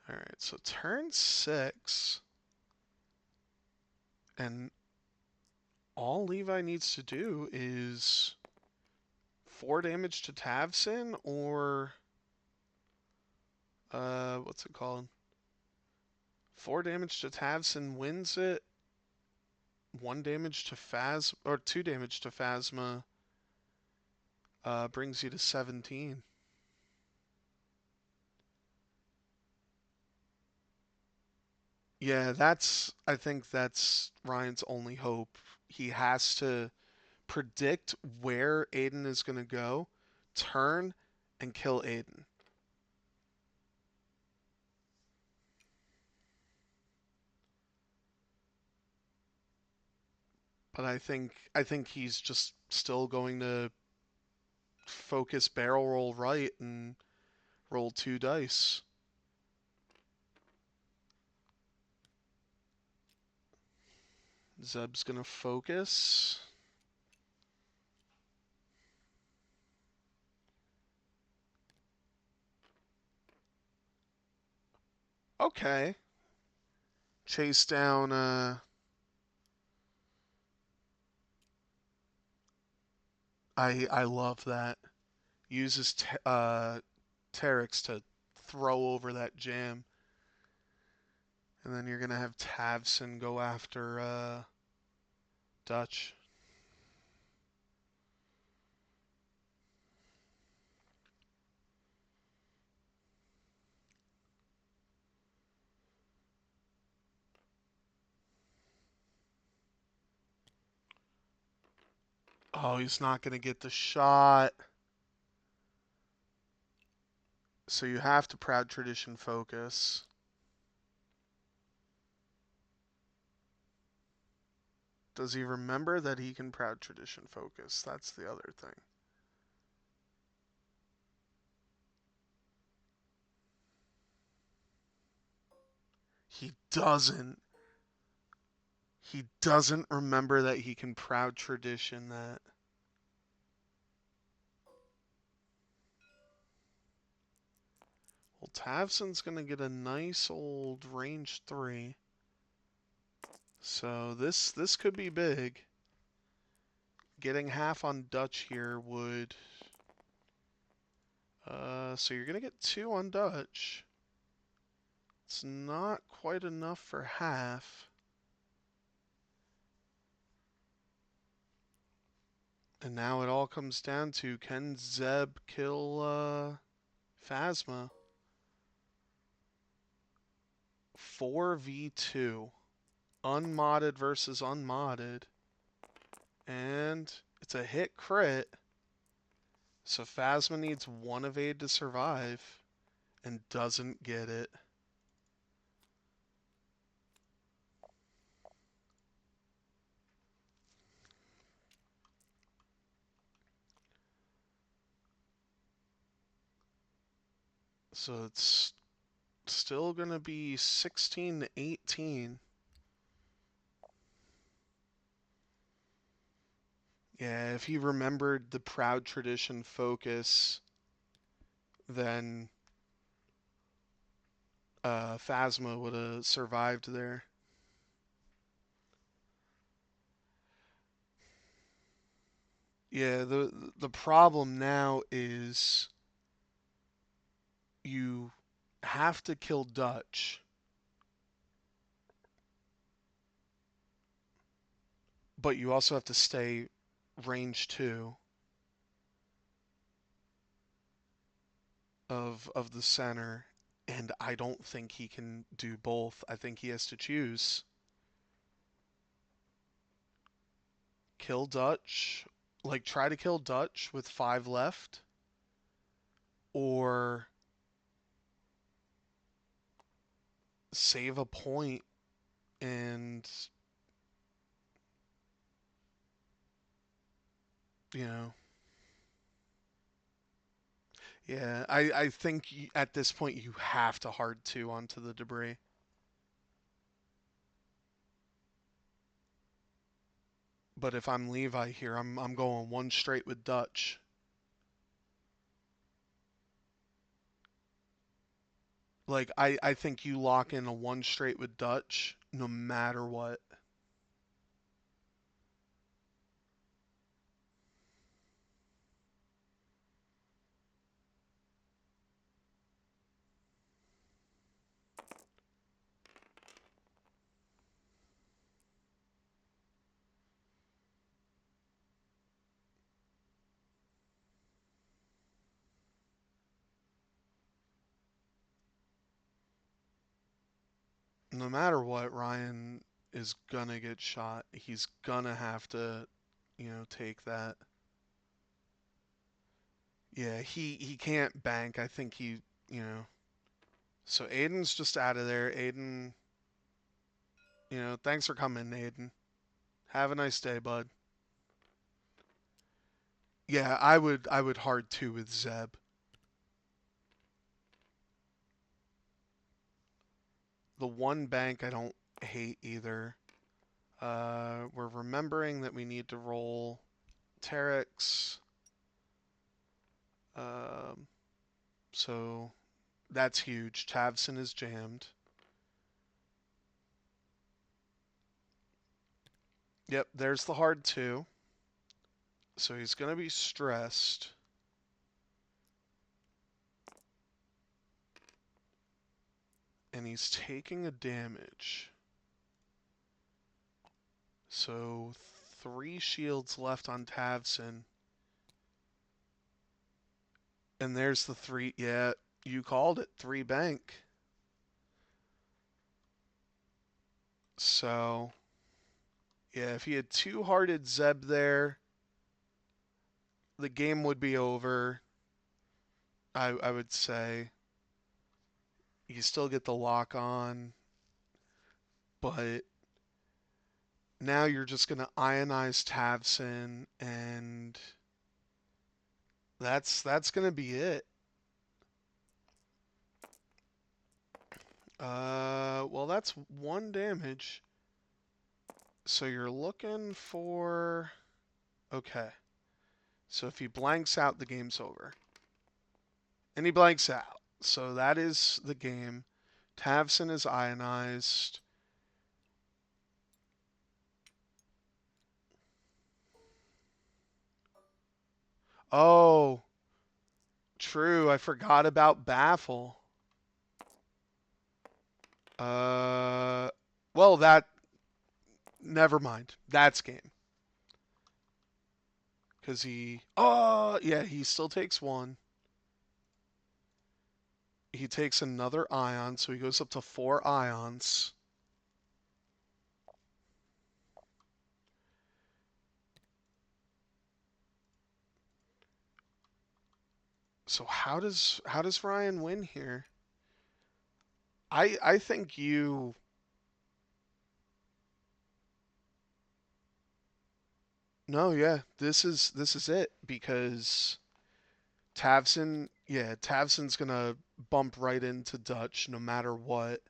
All right, so turn 6, and all Levi needs to do is 4 damage to Tavson, or what's it called? 4 damage to Tavson wins it. 1 damage to Phasma, or 2 damage to Phasma, brings you to 17. Yeah, I think that's Ryan's only hope. He has to predict where Aiden is going to go, turn, and kill Aiden. But I think he's just still going to focus barrel roll right and roll 2 dice. Zeb's going to focus. Okay. Chase down I love that. Uses Terex to throw over that jam. And then you're going to have Tavson go after Dutch. Oh, he's not going to get the shot. So you have to Proud Tradition focus. Does he remember that he can Proud Tradition focus? That's the other thing. He doesn't. He doesn't remember that he can Proud Tradition that. Well, Tavson's going to get a nice old range 3. So this could be big. Getting half on Dutch here would... so you're going to get 2 on Dutch. It's not quite enough for half. And now it all comes down to, can Zeb kill Phasma? 4v2. Unmodded versus unmodded. And it's a hit crit. So Phasma needs 1 evade to survive and doesn't get it. So it's still going to be 16 to 18. Yeah, if he remembered the Proud Tradition focus, then Phasma would have survived there. Yeah, the problem now is you have to kill Dutch, but you also have to stay range 2 of the center, and I don't think he can do both. I think he has to choose. Kill Dutch, like try to kill Dutch with 5 left, or save a point and, you know, yeah, I think at this point you have to hard 2 onto the debris. But if I'm Levi here, I'm going 1 straight with Dutch. Like I think you lock in a 1 straight with Dutch no matter what. no matter what, Ryan is gonna get shot. He's gonna have to, take that. Yeah, he can't bank. I think you know. So Aiden's just out of there. Aiden, thanks for coming, Aiden. Have a nice day, bud. Yeah, I would hard two with Zeb. The one bank I don't hate either. We're remembering that we need to roll Terex. Um, so that's huge. Tavson is jammed. Yep, there's the hard two. So he's going to be stressed. And he's taking a damage. So 3 shields left on Tavson. And there's the 3. Yeah, you called it. 3 bank. So, yeah, if he had 2 hearted Zeb there, the game would be over. I would say you still get the lock on, but now you're just going to ionize Tavson, and that's going to be it. Well, that's 1 damage. So you're looking for. Okay. So if he blanks out, the game's over. And he blanks out. So that is the game. Tavson is ionized. Oh, true. I forgot about Baffle. Uh, well, that. Never mind. That's game. Because he. Oh, yeah, he still takes 1. He takes another ion, so he goes up to 4 ions. So how does Ryan win here? I think you. No, yeah, this is it because Tavson's gonna bump right into Dutch no matter what,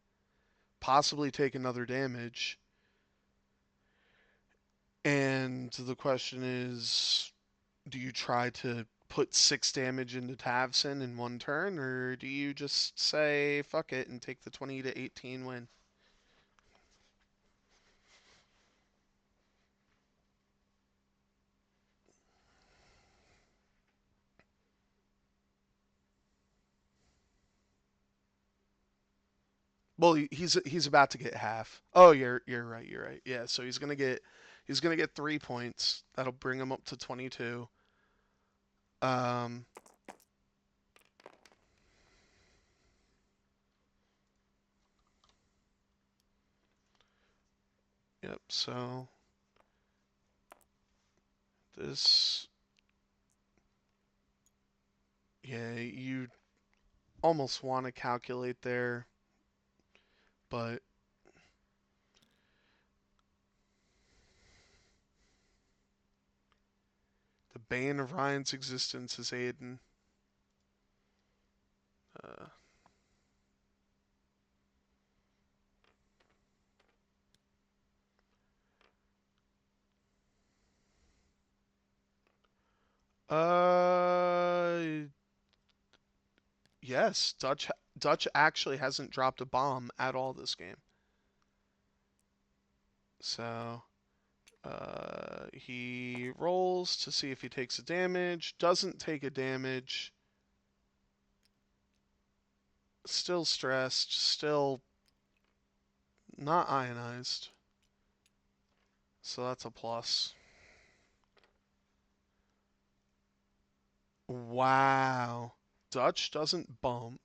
possibly take another damage. And the question is, do you try to put 6 damage into Tavson in 1 turn, or do you just say fuck it and take the 20-18 win? Well, he's about to get half. Oh, you're right. You're right. Yeah, so he's gonna get 3 points. That'll bring him up to 22. Um, yep. So this, yeah, you almost want to calculate there, but the bane of Ryan's existence is Aiden. Uh, uh yes, Dutch actually hasn't dropped a bomb at all this game. So he rolls to see if he takes a damage. Doesn't take a damage. Still stressed. Still not ionized. So that's a plus. Wow. Dutch doesn't bump,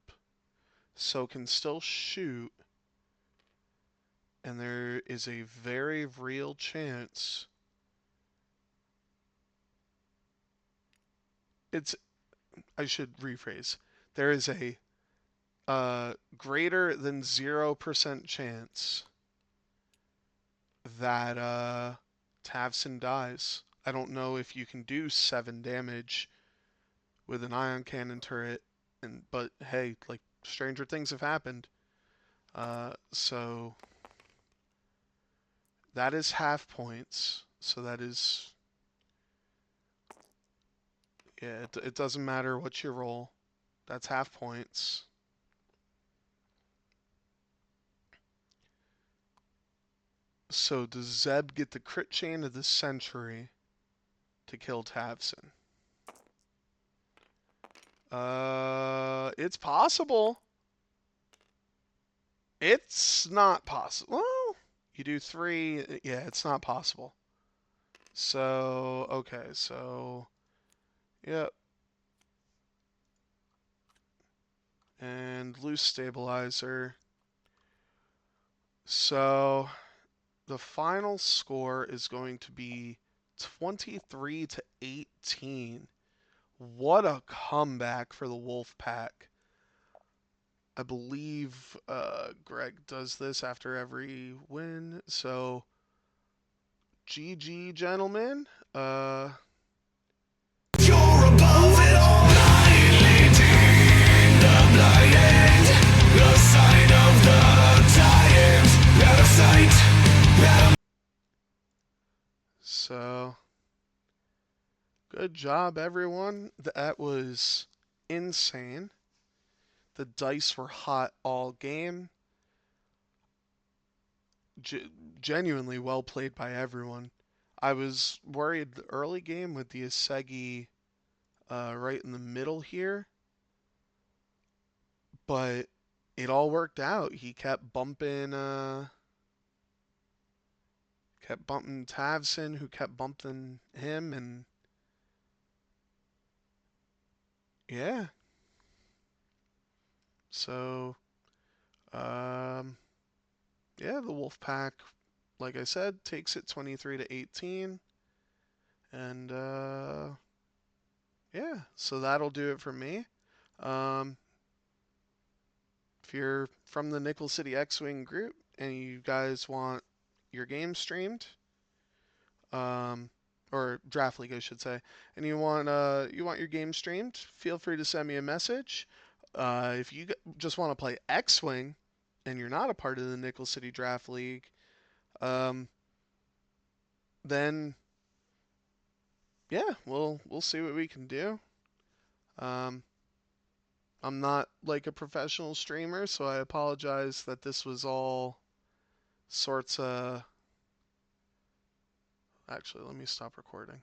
so can still shoot. and there is a very real chance it's I should rephrase. There is a greater than 0% chance that Tavson dies. I don't know if you can do 7 damage with an ion cannon turret, but hey, like stranger things have happened. So that is half points. So that is, yeah, it doesn't matter what you roll. That's half points. So does Zeb get the crit chain of the century to kill Tavson? It's possible. It's not possible. Well, you do 3. Yeah, it's not possible. So, okay, so, yep. And loose stabilizer. So, the final score is going to be 23 to 18. What a comeback for the Wolfpack. I believe Greg does this after every win. So, GG, gentlemen. You're above it all, annihilating the blind, the sign of the times, out of sight, out of... So, good job, everyone. That was insane. The dice were hot all game. Genuinely well played by everyone. I was worried the early game with the Asegi right in the middle here, but it all worked out. He kept bumping Tavson, who kept bumping him, and yeah. So, um, yeah, the Wolfpack, like I said, takes it 23 to 18, and yeah. So that'll do it for me. Um, if you're from the Nickel City X-Wing group and you guys want your game streamed, um, or Draft League, I should say, and you want your game streamed, feel free to send me a message. If you just want to play X-Wing and you're not a part of the Nickel City Draft League, um, then yeah, we'll see what we can do. Um, I'm not like a professional streamer, so I apologize that this was all sorts of. Actually, let me stop recording.